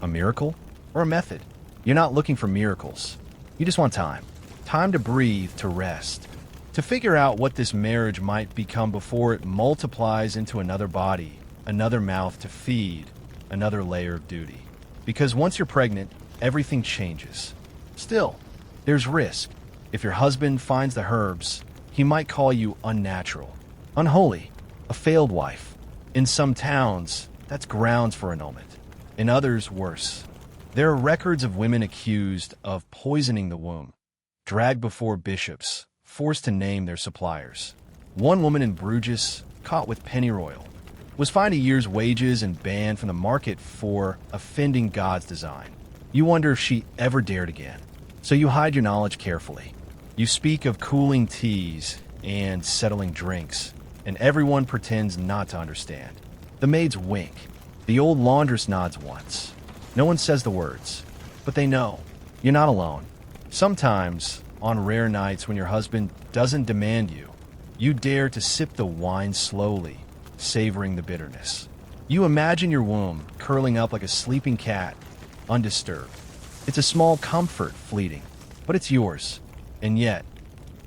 A miracle or a method? You're not looking for miracles. You just want time. Time to breathe, to rest. To figure out what this marriage might become before it multiplies into another body, another mouth to feed, another layer of duty. Because once you're pregnant, everything changes. Still, there's risk. If your husband finds the herbs, he might call you unnatural, unholy, a failed wife. In some towns, that's grounds for annulment. In others, worse. There are records of women accused of poisoning the womb, dragged before bishops, forced to name their suppliers. One woman in Bruges, caught with pennyroyal, was fined a year's wages and banned from the market for offending God's design. You wonder if she ever dared again. So you hide your knowledge carefully. You speak of cooling teas and settling drinks, and everyone pretends not to understand. The maids wink. The old laundress nods once. No one says the words, but they know. You're not alone. Sometimes, on rare nights when your husband doesn't demand you, you dare to sip the wine slowly, savoring the bitterness. You imagine your womb curling up like a sleeping cat, undisturbed. It's a small comfort, fleeting, but it's yours. And yet,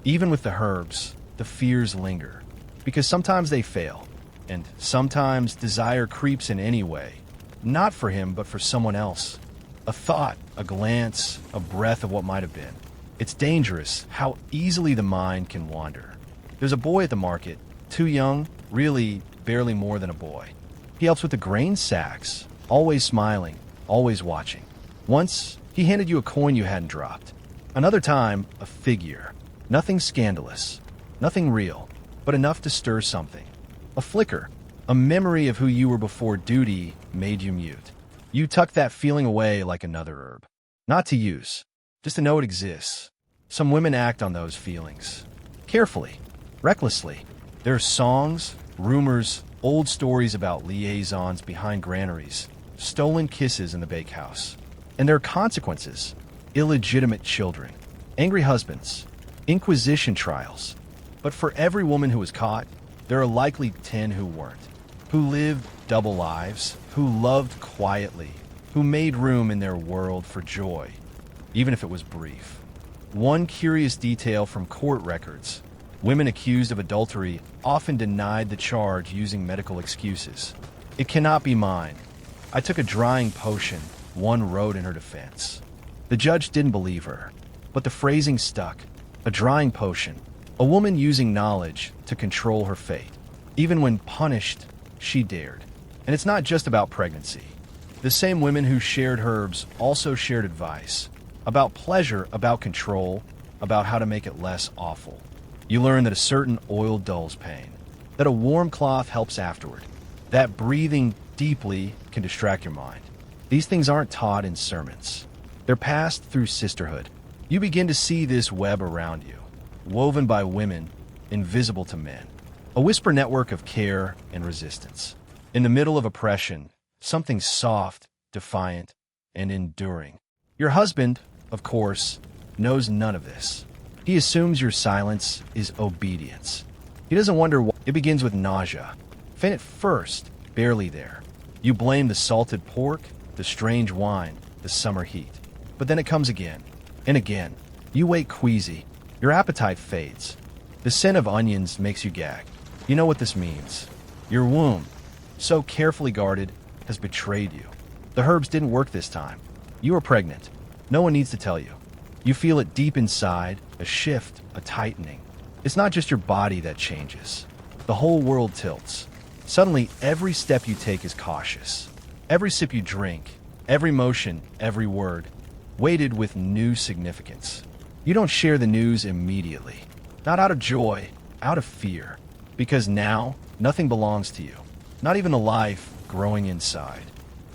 even with the herbs, the fears linger. Because sometimes they fail, and sometimes desire creeps in anyway. Not for him, but for someone else. A thought, a glance, a breath of what might have been. It's dangerous how easily the mind can wander. There's a boy at the market, too young, really barely more than a boy. He helps with the grain sacks, always smiling, always watching. Once, he handed you a coin you hadn't dropped. Another time, a figure. Nothing scandalous, nothing real, but enough to stir something. A flicker, a memory of who you were before duty made you mute. You tuck that feeling away like another herb. Not to use, just to know it exists. Some women act on those feelings. Carefully, recklessly. There are songs, rumors, old stories about liaisons behind granaries, stolen kisses in the bakehouse. And there are consequences. Illegitimate children, angry husbands, inquisition trials. But for every woman who was caught, there are likely 10 who weren't, who lived double lives, who loved quietly, who made room in their world for joy, even if it was brief. One curious detail from court records: women accused of adultery often denied the charge using medical excuses. "It cannot be mine. I took a drying potion," one wrote in her defense. The judge didn't believe her, but the phrasing stuck. A drying potion. A woman using knowledge to control her fate. Even when punished, she dared. And it's not just about pregnancy. The same women who shared herbs also shared advice. About pleasure, about control, about how to make it less awful. You learn that a certain oil dulls pain, that a warm cloth helps afterward, that breathing deeply can distract your mind. These things aren't taught in sermons. They're passed through sisterhood. You begin to see this web around you, woven by women, invisible to men. A whisper network of care and resistance. In the middle of oppression, something soft, defiant, and enduring. Your husband, of course, knows none of this. He assumes your silence is obedience. He doesn't wonder why. It begins with nausea. Faint at first, barely there. You blame the salted pork, the strange wine, the summer heat. But then it comes again, and again. You wait queasy. Your appetite fades. The scent of onions makes you gag. You know what this means. Your womb, so carefully guarded, has betrayed you. The herbs didn't work this time. You are pregnant. No one needs to tell you. You feel it deep inside, a shift, a tightening. It's not just your body that changes. The whole world tilts. Suddenly, every step you take is cautious. Every sip you drink, every motion, every word, weighted with new significance. You don't share the news immediately. Not out of joy, out of fear. Because now, nothing belongs to you. Not even a life growing inside.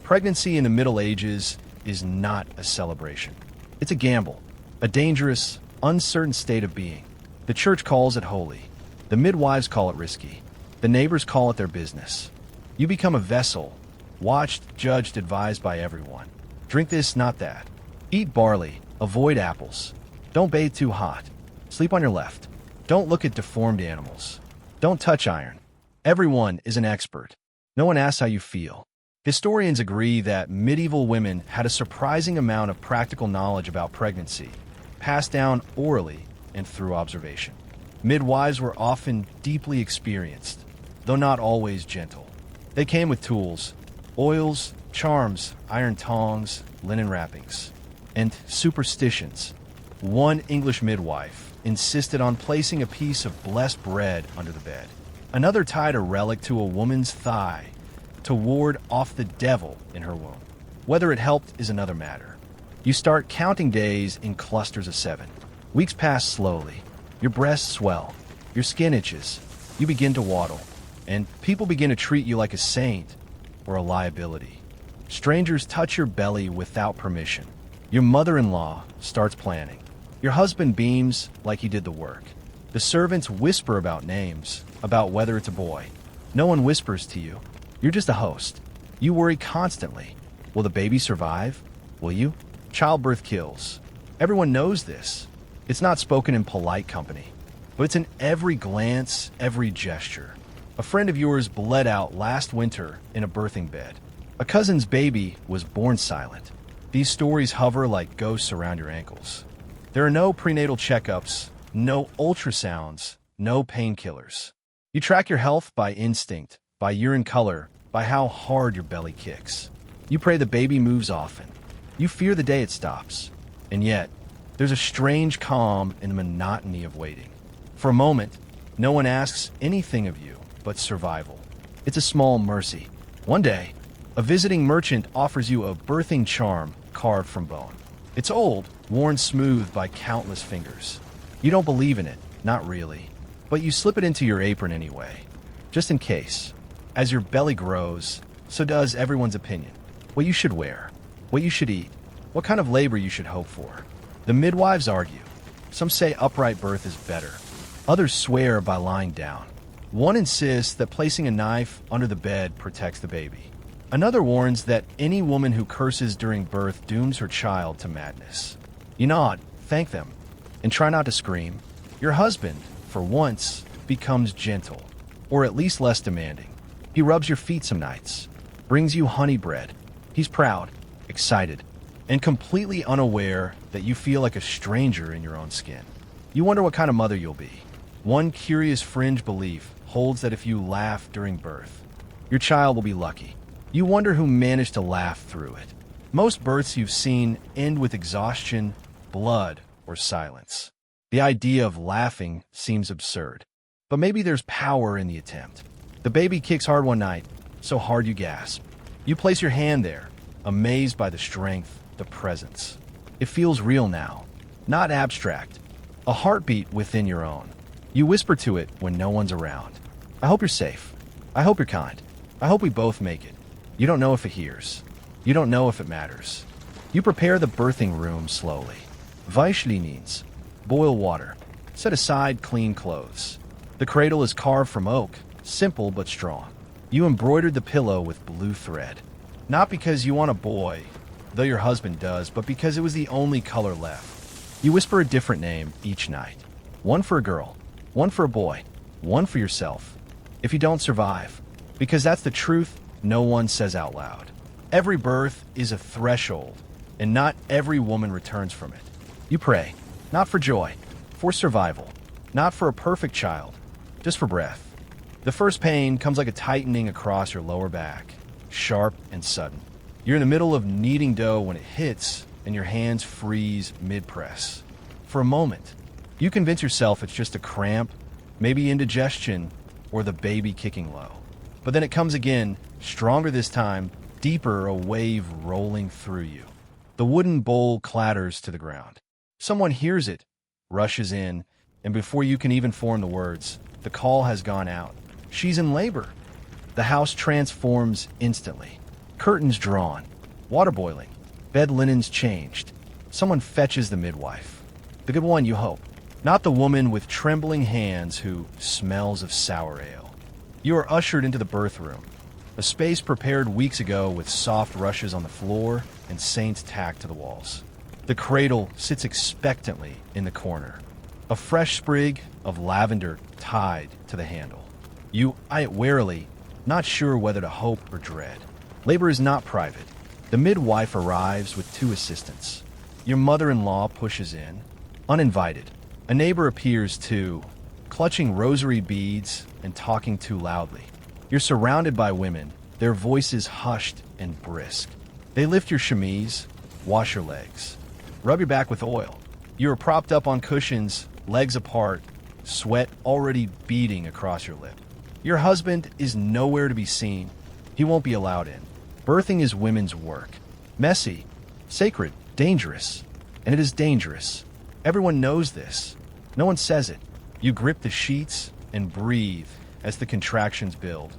Pregnancy in the Middle Ages is not a celebration. It's a gamble. A dangerous, uncertain state of being. The church calls it holy. The midwives call it risky. The neighbors call it their business. You become a vessel, watched, judged, advised by everyone. Drink this, not that. Eat barley. Avoid apples. Don't bathe too hot. Sleep on your left. Don't look at deformed animals. Don't touch iron. Everyone is an expert. No one asks how you feel. Historians agree that medieval women had a surprising amount of practical knowledge about pregnancy, passed down orally and through observation. Midwives were often deeply experienced, though not always gentle. They came with tools, oils, Charms, iron tongs, linen wrappings, and superstitions. One English midwife insisted on placing a piece of blessed bread under the bed. Another tied a relic to a woman's thigh to ward off the devil in her womb. Whether it helped is another matter. You start counting days in clusters of 7. Weeks pass slowly. Your breasts swell. Your skin itches. You begin to waddle. And people begin to treat you like a saint or a liability. Strangers touch your belly without permission. Your mother-in-law starts planning. Your husband beams like he did the work. The servants whisper about names, about whether it's a boy. No one whispers to you. You're just a host. You worry constantly. Will the baby survive? Will you? Childbirth kills. Everyone knows this. It's not spoken in polite company, but it's in every glance, every gesture. A friend of yours bled out last winter in a birthing bed. A cousin's baby was born silent. These stories hover like ghosts around your ankles. There are no prenatal checkups, no ultrasounds, no painkillers. You track your health by instinct, by urine color, by how hard your belly kicks. You pray the baby moves often. You fear the day it stops. And yet, there's a strange calm in the monotony of waiting. For a moment, no one asks anything of you but survival. It's a small mercy. One day, a visiting merchant offers you a birthing charm carved from bone. It's old, worn smooth by countless fingers. You don't believe in it, not really, but you slip it into your apron anyway, just in case. As your belly grows, so does everyone's opinion. What you should wear, what you should eat, what kind of labor you should hope for. The midwives argue. Some say upright birth is better. Others swear by lying down. One insists that placing a knife under the bed protects the baby. Another warns that any woman who curses during birth dooms her child to madness. You nod, thank them, and try not to scream. Your husband, for once, becomes gentle, or at least less demanding. He rubs your feet some nights, brings you honey bread. He's proud, excited, and completely unaware that you feel like a stranger in your own skin. You wonder what kind of mother you'll be. One curious fringe belief holds that if you laugh during birth, your child will be lucky. You wonder who managed to laugh through it. Most births you've seen end with exhaustion, blood, or silence. The idea of laughing seems absurd, but maybe there's power in the attempt. The baby kicks hard one night, so hard you gasp. You place your hand there, amazed by the strength, the presence. It feels real now, not abstract, a heartbeat within your own. You whisper to it when no one's around. I hope you're safe. I hope you're kind. I hope we both make it. You don't know if it hears. You don't know if it matters. You prepare the birthing room slowly. Weichliniens. Boil water. Set aside clean clothes. The cradle is carved from oak, simple but strong. You embroidered the pillow with blue thread. Not because you want a boy, though your husband does, but because it was the only color left. You whisper a different name each night. One for a girl, one for a boy, one for yourself. If you don't survive, because that's the truth no one says out loud. Every birth is a threshold, and not every woman returns from it. You pray, not for joy, for survival, not for a perfect child, just for breath. The first pain comes like a tightening across your lower back, sharp and sudden. You're in the middle of kneading dough when it hits, and your hands freeze mid-press. For a moment, you convince yourself it's just a cramp, maybe indigestion, or the baby kicking low. But then it comes again, stronger this time, deeper, a wave rolling through you. The wooden bowl clatters to the ground. Someone hears it, rushes in, and before you can even form the words, the call has gone out. She's in labor. The house transforms instantly. Curtains drawn, water boiling, bed linens changed. Someone fetches the midwife. The good one, you hope. Not the woman with trembling hands who smells of sour ale. You are ushered into the birth room, a space prepared weeks ago with soft rushes on the floor and saints tacked to the walls. The cradle sits expectantly in the corner, a fresh sprig of lavender tied to the handle. You eye it warily, not sure whether to hope or dread. Labor is not private. The midwife arrives with 2 assistants. Your mother-in-law pushes in, uninvited. A neighbor appears too, clutching rosary beads and talking too loudly. You're surrounded by women, their voices hushed and brisk. They lift your chemise, wash your legs, rub your back with oil. You are propped up on cushions, legs apart, sweat already beading across your lip. Your husband is nowhere to be seen. He won't be allowed in. Birthing is women's work. Messy, sacred, dangerous. And it is dangerous. Everyone knows this. No one says it. You grip the sheets and breathe as the contractions build.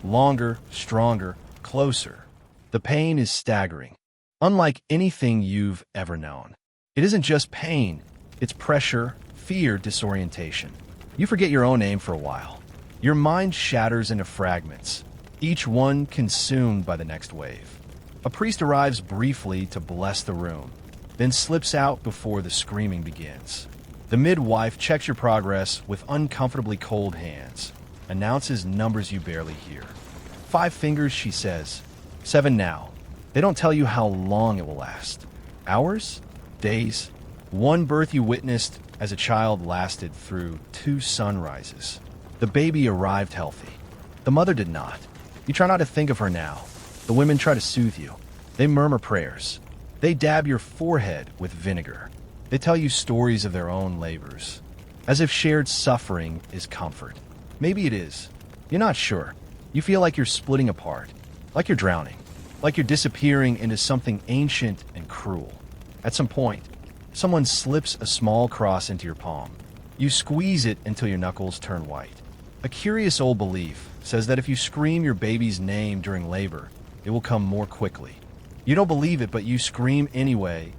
Longer, stronger, closer. The pain is staggering, unlike anything you've ever known. It isn't just pain, it's pressure, fear, disorientation. You forget your own name for a while. Your mind shatters into fragments, each one consumed by the next wave. A priest arrives briefly to bless the room, then slips out before the screaming begins. The midwife checks your progress with uncomfortably cold hands, announces numbers you barely hear. 5 fingers, she says. 7 now. They don't tell you how long it will last. Hours? Days? One birth you witnessed as a child lasted through 2 sunrises. The baby arrived healthy. The mother did not. You try not to think of her now. The women try to soothe you. They murmur prayers. They dab your forehead with vinegar. They tell you stories of their own labors, as if shared suffering is comfort. Maybe it is. You're not sure. You feel like you're splitting apart, like you're drowning, like you're disappearing into something ancient and cruel. At some point, someone slips a small cross into your palm. You squeeze it until your knuckles turn white. A curious old belief says that if you scream your baby's name during labor, it will come more quickly. You don't believe it, but you scream anyway.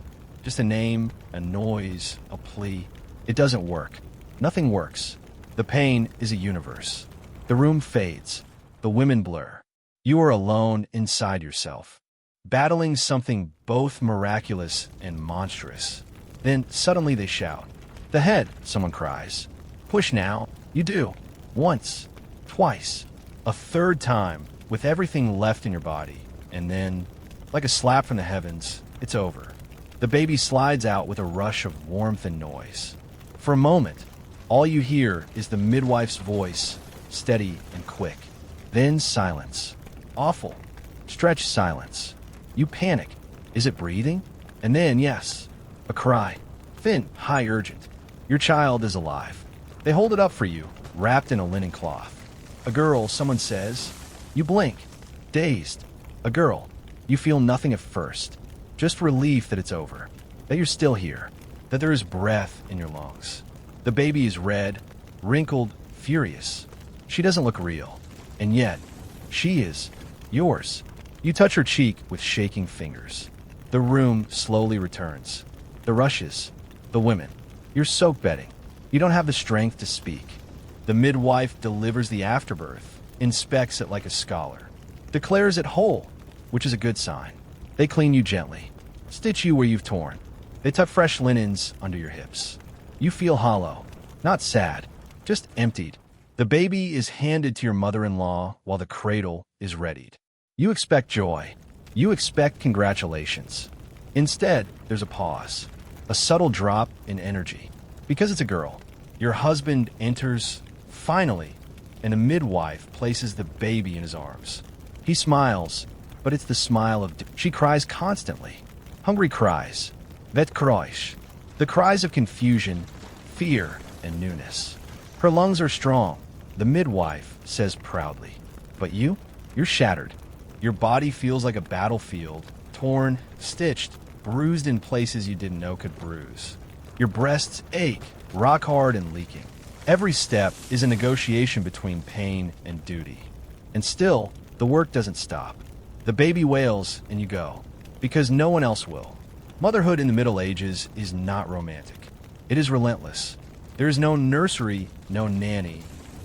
Just a name, a noise, a plea. It doesn't work. Nothing works. The pain is a universe. The room fades. The women blur. You are alone inside yourself, battling something both miraculous and monstrous. Then suddenly they shout. The head, someone cries. Push now. You do. Once. Twice. A third time, with everything left in your body. And then, like a slap from the heavens, it's over. The baby slides out with a rush of warmth and noise. For a moment, all you hear is the midwife's voice, steady and quick. Then silence. Awful. Stretched silence. You panic. Is it breathing? And then, yes, a cry. Thin, high, urgent. Your child is alive. They hold it up for you, wrapped in a linen cloth. A girl, someone says. You blink. Dazed. A girl. You feel nothing at first. Just relief that it's over. That you're still here. That there is breath in your lungs. The baby is red, wrinkled, furious. She doesn't look real. And yet, she is yours. You touch her cheek with shaking fingers. The room slowly returns. The rushes. The women. You're soak bedding. You don't have the strength to speak. The midwife delivers the afterbirth, inspects it like a scholar, declares it whole, which is a good sign. They clean you gently, stitch you where you've torn. They tuck fresh linens under your hips. You feel hollow, not sad, just emptied. The baby is handed to your mother-in-law while the cradle is readied. You expect joy. You expect congratulations. Instead, there's a pause, a subtle drop in energy. Because it's a girl, your husband enters, finally, and a midwife places the baby in his arms. He smiles, but it's the smile of... She cries constantly. Hungry cries. Vettkreuz. The cries of confusion, fear, and newness. Her lungs are strong, the midwife says proudly. But you? You're shattered. Your body feels like a battlefield, torn, stitched, bruised in places you didn't know could bruise. Your breasts ache, rock hard and leaking. Every step is a negotiation between pain and duty. And still, the work doesn't stop. The baby wails and you go, because no one else will. Motherhood in the Middle Ages is not romantic. It is relentless. There is no nursery, no nanny,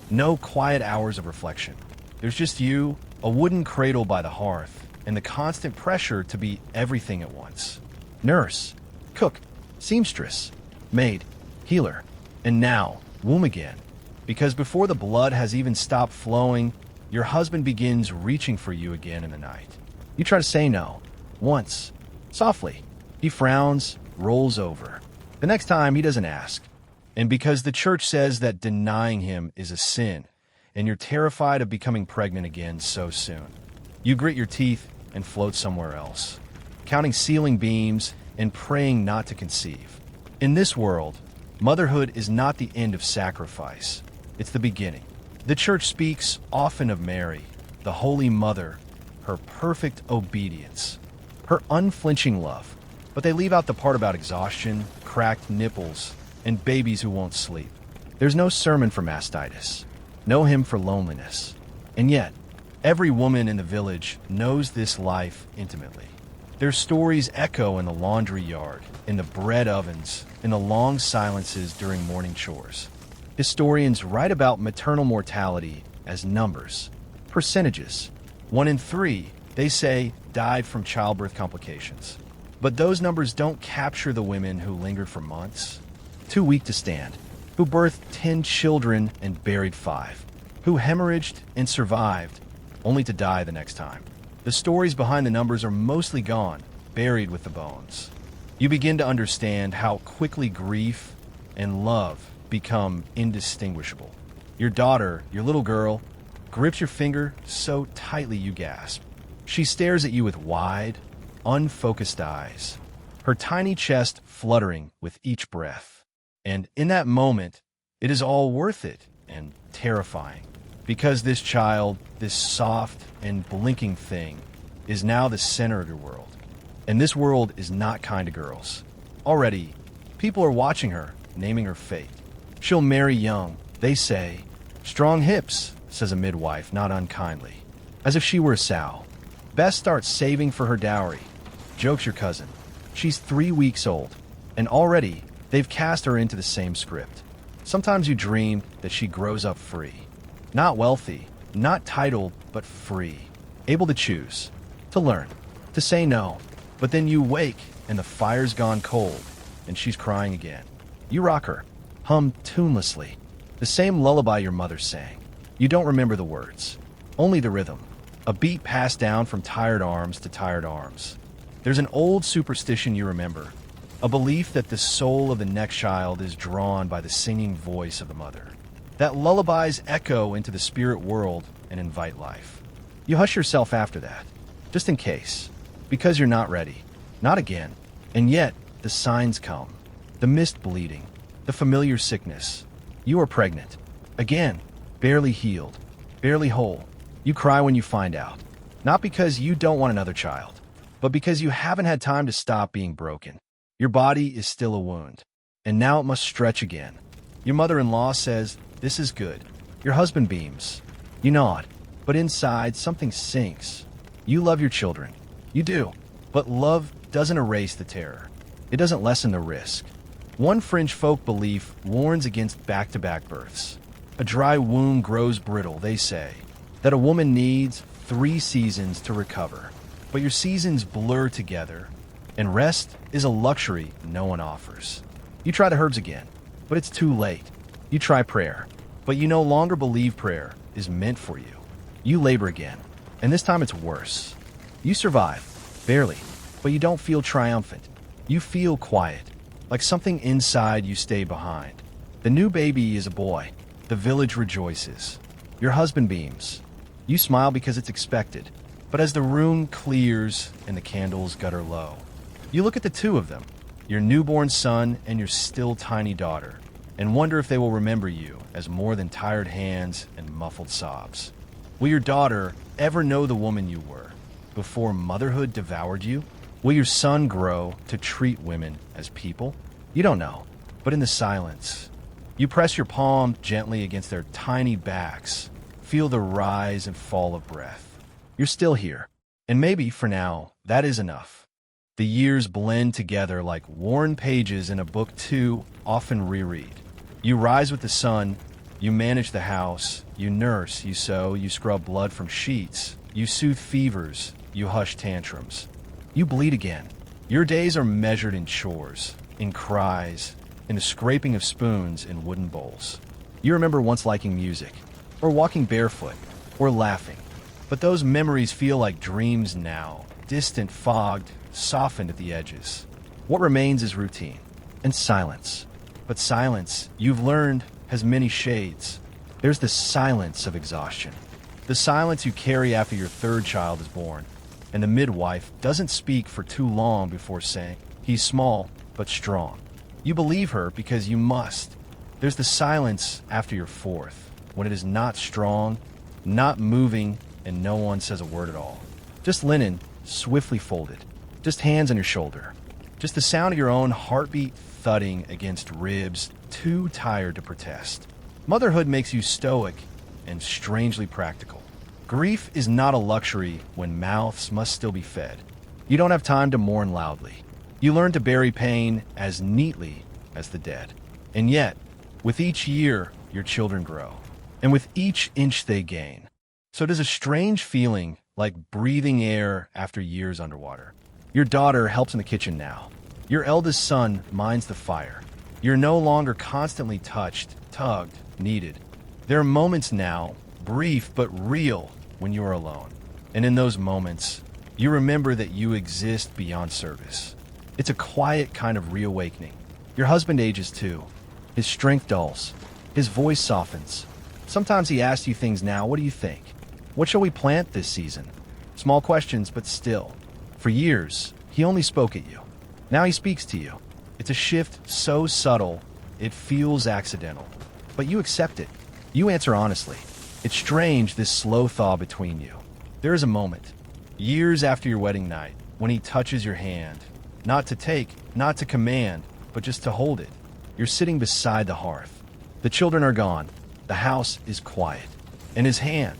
no quiet hours of reflection. There's just you, a wooden cradle by the hearth, and the constant pressure to be everything at once. Nurse, cook, seamstress, maid, healer, and now, womb again. Because before the blood has even stopped flowing, your husband begins reaching for you again in the night. You try to say no, once, softly. He frowns, rolls over. The next time, he doesn't ask. And because the church says that denying him is a sin, and you're terrified of becoming pregnant again so soon. You grit your teeth and float somewhere else, counting ceiling beams and praying not to conceive. In this world, motherhood is not the end of sacrifice. It's the beginning. The church speaks often of Mary, the Holy Mother, her perfect obedience, her unflinching love. But they leave out the part about exhaustion, cracked nipples, and babies who won't sleep. There's no sermon for mastitis, no hymn for loneliness. And yet, every woman in the village knows this life intimately. Their stories echo in the laundry yard, in the bread ovens, in the long silences during morning chores. Historians write about maternal mortality as numbers, percentages. 1 in 3, they say, died from childbirth complications. But those numbers don't capture the women who lingered for months, too weak to stand, who birthed 10 children and buried 5, who hemorrhaged and survived, only to die the next time. The stories behind the numbers are mostly gone, buried with the bones. You begin to understand how quickly grief and love become indistinguishable. Your daughter, your little girl, grips your finger so tightly you gasp. She stares at you with wide, unfocused eyes, her tiny chest fluttering with each breath. And in that moment, it is all worth it and terrifying, because this child, this soft and blinking thing, is now the center of your world. And this world is not kind to girls. Already, people are watching her, naming her fate. She'll marry young, they say. Strong hips, says a midwife, not unkindly, as if she were a sow. Best start saving for her dowry, jokes your cousin. She's 3 weeks old, and already they've cast her into the same script. Sometimes you dream that she grows up free. Not wealthy, not titled, but free. Able to choose, to learn, to say no. But then you wake, and the fire's gone cold, and she's crying again. You rock her, hum tunelessly, the same lullaby your mother sang. You don't remember the words, only the rhythm, a beat passed down from tired arms to tired arms. There's an old superstition you remember, a belief that the soul of the next child is drawn by the singing voice of the mother, that lullabies echo into the spirit world and invite life. You hush yourself after that, just in case, because you're not ready, not again. And yet, the signs come, the mist bleeding, the familiar sickness. You are pregnant, again, barely healed, barely whole. You cry when you find out, not because you don't want another child, but because you haven't had time to stop being broken. Your body is still a wound, and now it must stretch again. Your mother-in-law says, "This is good." Your husband beams. You nod, but inside something sinks. You love your children. You do. But love doesn't erase the terror. It doesn't lessen the risk. One fringe folk belief warns against back-to-back births. A dry womb grows brittle, they say, that a woman needs 3 seasons to recover. But your seasons blur together, and rest is a luxury no one offers. You try the herbs again, but it's too late. You try prayer, but you no longer believe prayer is meant for you. You labor again, and this time it's worse. You survive, barely, but you don't feel triumphant. You feel quiet, like something inside you stayed behind. The new baby is a boy. The village rejoices. Your husband beams. You smile because it's expected. But as the room clears and the candles gutter low, you look at the two of them, your newborn son and your still tiny daughter, and wonder if they will remember you as more than tired hands and muffled sobs. Will your daughter ever know the woman you were before motherhood devoured you? Will your son grow to treat women as people? You don't know, but in the silence, you press your palm gently against their tiny backs, feel the rise and fall of breath. You're still here, and maybe, for now, that is enough. The years blend together like worn pages in a book too often reread. You rise with the sun, you manage the house, you nurse, you sew, you scrub blood from sheets, you soothe fevers, you hush tantrums. You bleed again. Your days are measured in chores, in cries, in the scraping of spoons in wooden bowls. You remember once liking music, or walking barefoot, or laughing. But those memories feel like dreams now, distant, fogged, softened at the edges. What remains is routine and silence. But silence, you've learned, has many shades. There's the silence of exhaustion, The silence you carry after your third child is born. And the midwife doesn't speak for too long before saying, "He's small, but strong." You believe her because you must. There's the silence after your fourth, when it is not strong, not moving, and no one says a word at all. Just linen, swiftly folded. Just hands on your shoulder. Just the sound of your own heartbeat thudding against ribs, too tired to protest. Motherhood makes you stoic and strangely practical. Grief is not a luxury when mouths must still be fed. You don't have time to mourn loudly. You learn to bury pain as neatly as the dead. And yet, with each year, your children grow. And with each inch they gain. So does a strange feeling like breathing air after years underwater. Your daughter helps in the kitchen now. Your eldest son minds the fire. You're no longer constantly touched, tugged, needed. There are moments now, brief but real, when you are alone. And in those moments, you remember that you exist beyond service. It's a quiet kind of reawakening. Your husband ages too. His strength dulls. His voice softens. Sometimes he asks you things now. What do you think? What shall we plant this season? Small questions, but still. For years, he only spoke at you. Now he speaks to you. It's a shift so subtle, it feels accidental. But you accept it. You answer honestly. It's strange, this slow thaw between you. There is a moment, years after your wedding night, when he touches your hand. Not to take, not to command, but just to hold it. You're sitting beside the hearth. The children are gone. The house is quiet. And his hand,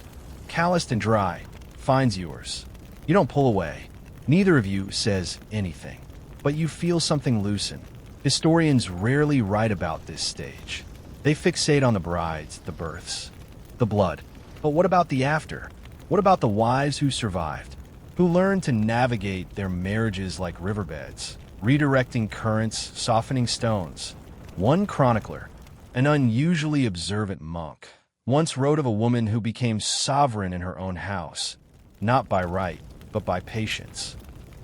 calloused and dry, finds yours. You don't pull away. Neither of you says anything. But you feel something loosen. Historians rarely write about this stage. They fixate on the brides, the births, the blood. But what about the after? What about the wives who survived? Who learned to navigate their marriages like riverbeds, redirecting currents, softening stones? One chronicler, an unusually observant monk, once wrote of a woman who became sovereign in her own house, not by right, but by patience.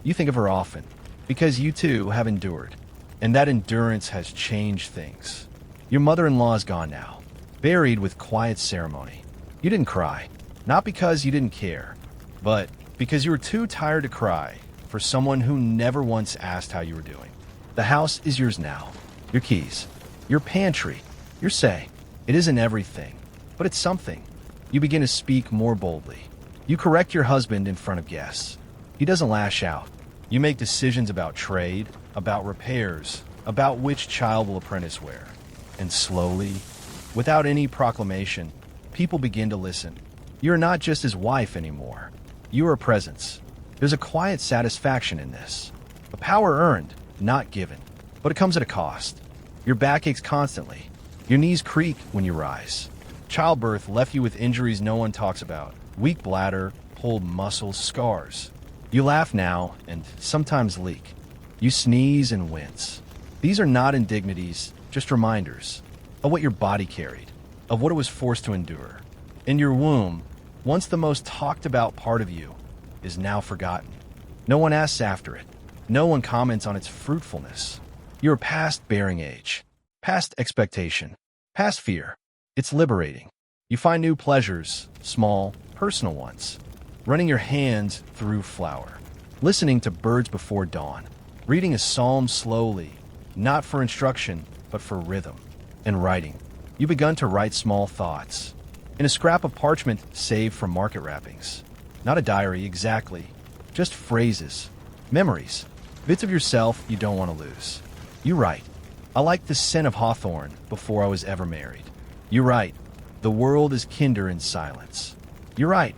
You think of her often, because you too have endured, and that endurance has changed things. Your mother-in-law is gone now, buried with quiet ceremony. You didn't cry, not because you didn't care, but because you were too tired to cry for someone who never once asked how you were doing. The house is yours now, your keys, your pantry, your say. It isn't everything, but it's something. You begin to speak more boldly. You correct your husband in front of guests. He doesn't lash out. You make decisions about trade, about repairs, about which child will apprentice where. And slowly, without any proclamation, people begin to listen. You're not just his wife anymore. You are a presence. There's a quiet satisfaction in this. A power earned, not given. But it comes at a cost. Your back aches constantly. Your knees creak when you rise. Childbirth left you with injuries no one talks about. Weak bladder, pulled muscles, scars. You laugh now and sometimes leak. You sneeze and wince. These are not indignities, just reminders of what your body carried, of what it was forced to endure. In your womb, once the most talked about part of you, is now forgotten. No one asks after it. No one comments on its fruitfulness. You're past bearing age, past expectation, past fear. It's liberating. You find new pleasures, small, personal ones. Running your hands through flour, listening to birds before dawn, reading a psalm slowly, not for instruction, but for rhythm, and writing. You've begun to write small thoughts, in a scrap of parchment saved from market wrappings. Not a diary exactly, just phrases, memories, bits of yourself you don't want to lose. You write, "I liked the scent of hawthorn before I was ever married." You write, "The world is kinder in silence." You write,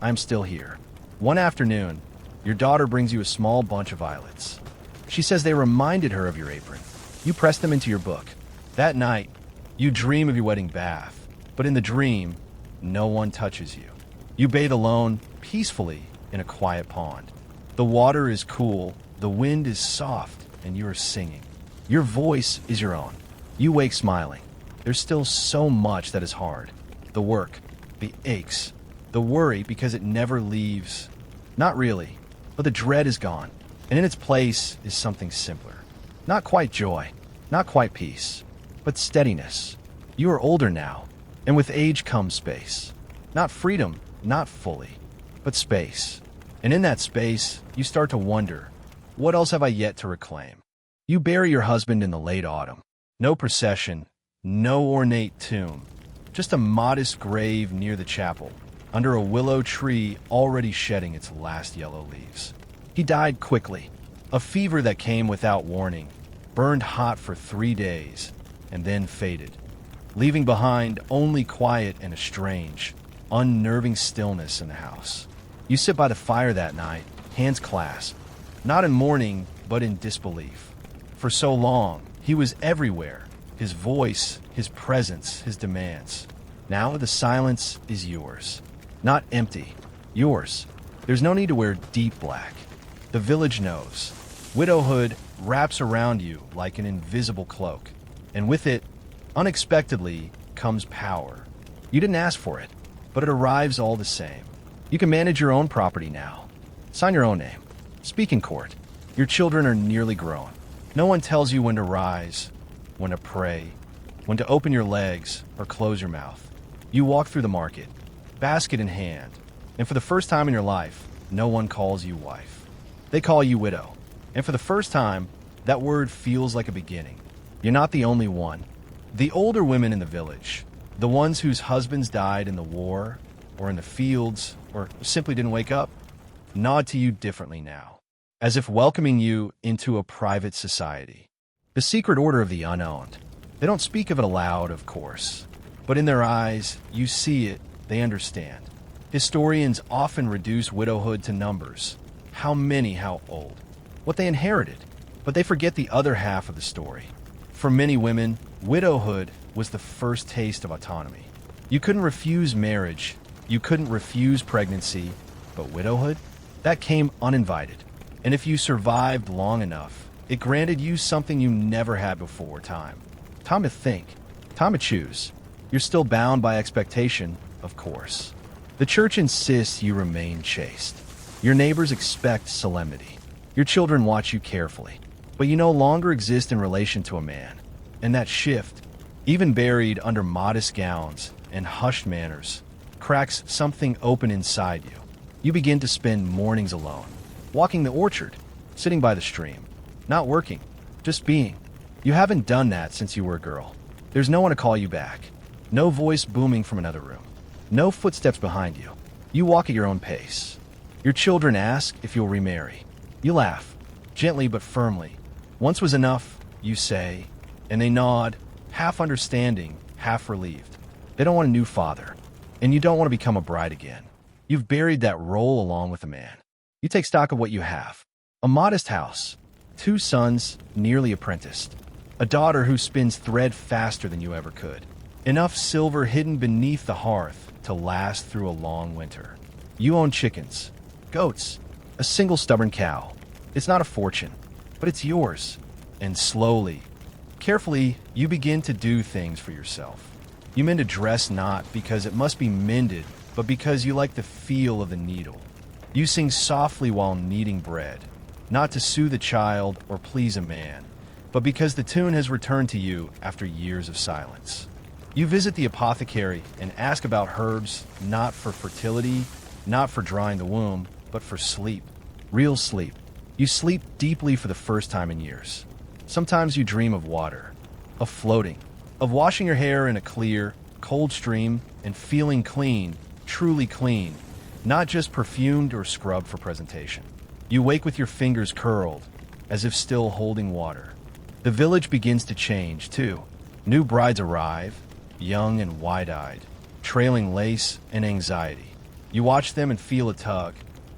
"I'm still here." One afternoon, your daughter brings you a small bunch of violets. She says they reminded her of your apron. You press them into your book. That night, you dream of your wedding bath, but in the dream, no one touches you. You bathe alone, peacefully, in a quiet pond. The water is cool, the wind is soft, and you are singing. Your voice is your own. You wake smiling. There's still so much that is hard. The work, the aches, the worry because it never leaves. Not really, but the dread is gone, and in its place is something simpler. Not quite joy, not quite peace, but steadiness. You are older now, and with age comes space. Not freedom, not fully, but space. And in that space, you start to wonder, what else have I yet to reclaim? You bury your husband in the late autumn. No procession, no ornate tomb, just a modest grave near the chapel, under a willow tree already shedding its last yellow leaves. He died quickly. A fever that came without warning, burned hot for 3 days, and then faded, leaving behind only quiet and a strange, unnerving stillness in the house. You sit by the fire that night, hands clasped, not in mourning, but in disbelief. For so long, he was everywhere, his voice, his presence, his demands. Now the silence is yours. Not empty, yours. There's no need to wear deep black. The village knows. Widowhood wraps around you like an invisible cloak, and with it, unexpectedly, comes power. You didn't ask for it, but it arrives all the same. You can manage your own property now. Sign your own name. Speak in court. Your children are nearly grown. No one tells you when to rise, when to pray, when to open your legs or close your mouth. You walk through the market, basket in hand, and for the first time in your life, no one calls you wife. They call you widow. And for the first time, that word feels like a beginning. You're not the only one. The older women in the village, the ones whose husbands died in the war, or in the fields, or simply didn't wake up, nod to you differently now, as if welcoming you into a private society. The secret order of the unowned. They don't speak of it aloud, of course, but in their eyes, you see it, they understand. Historians often reduce widowhood to numbers. How many, how old. What they inherited, but they forget the other half of the story. For many women, widowhood was the first taste of autonomy. You couldn't refuse marriage, you couldn't refuse pregnancy, but widowhood? That came uninvited. And if you survived long enough, it granted you something you never had before: time. Time to think, time to choose. You're still bound by expectation, of course. The church insists you remain chaste. Your neighbors expect solemnity. Your children watch you carefully, but you no longer exist in relation to a man. And that shift, even buried under modest gowns and hushed manners, cracks something open inside you. You begin to spend mornings alone, walking the orchard, sitting by the stream, not working, just being. You haven't done that since you were a girl. There's no one to call you back, no voice booming from another room, no footsteps behind you. You walk at your own pace. Your children ask if you'll remarry. You laugh, gently but firmly. Once was enough, you say, and they nod, half understanding, half relieved. They don't want a new father, and you don't want to become a bride again. You've buried that role along with a man. You take stock of what you have. A modest house, 2 sons nearly apprenticed, a daughter who spins thread faster than you ever could, enough silver hidden beneath the hearth to last through a long winter. You own chickens, goats, a single stubborn cow. It's not a fortune, but it's yours. And slowly, carefully, you begin to do things for yourself. You mend a dress not because it must be mended, but because you like the feel of the needle. You sing softly while kneading bread, not to soothe a child or please a man, but because the tune has returned to you after years of silence. You visit the apothecary and ask about herbs, not for fertility, not for drying the womb, but for sleep. Real sleep. You sleep deeply for the first time in years. Sometimes you dream of water, of floating, of washing your hair in a clear, cold stream and feeling clean, truly clean, not just perfumed or scrubbed for presentation. You wake with your fingers curled, as if still holding water. The village begins to change, too. New brides arrive, young and wide-eyed, trailing lace and anxiety. You watch them and feel a tug,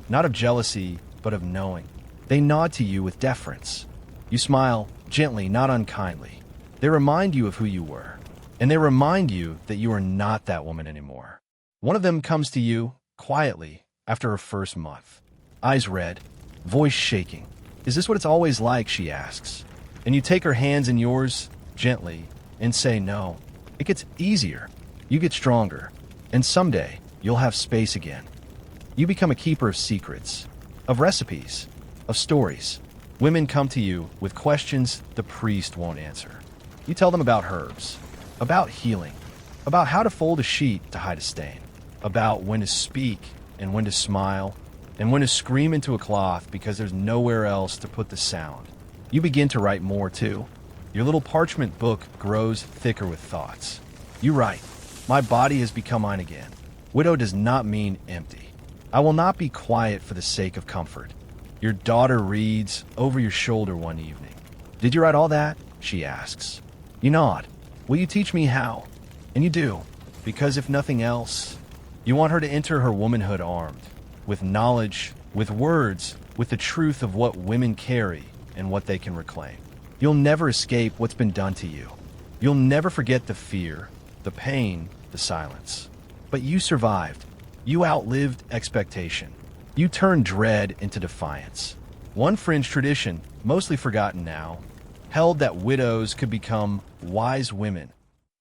not of jealousy, but of knowing. They nod to you with deference. You smile, gently, not unkindly. They remind you of who you were, and they remind you that you are not that woman anymore. One of them comes to you, quietly, after her first month. Eyes red, voice shaking. "Is this what it's always like?" she asks. And you take her hands in yours, gently, and say no. It gets easier. You get stronger. And someday, you'll have space again. You become a keeper of secrets, of recipes, of stories. Women come to you with questions the priest won't answer. You tell them about herbs, about healing, about how to fold a sheet to hide a stain. about when to speak and when to smile and when to scream into a cloth because there's nowhere else to put the sound. You begin to write more too. Your little parchment book grows thicker with thoughts. You write, "My body has become mine again. Widow does not mean empty. I will not be quiet for the sake of comfort." Your daughter reads over your shoulder one evening. "Did you write all that?" she asks. You nod. "Will you teach me how?" And you do, because if nothing else, you want her to enter her womanhood armed, with knowledge, with words, with the truth of what women carry and what they can reclaim. You'll never escape what's been done to you. You'll never forget the fear, the pain, the silence. But you survived. You outlived expectation. You turned dread into defiance. One fringe tradition, mostly forgotten now, held that widows could become wise women,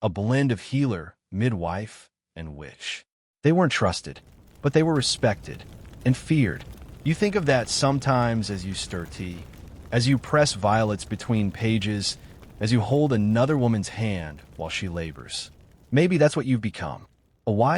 a blend of healer, midwife, and witch. They weren't trusted, but they were respected and feared. You think of that sometimes as you stir tea, as you press violets between pages, as you hold another woman's hand while she labors. Maybe that's what you've become, a wise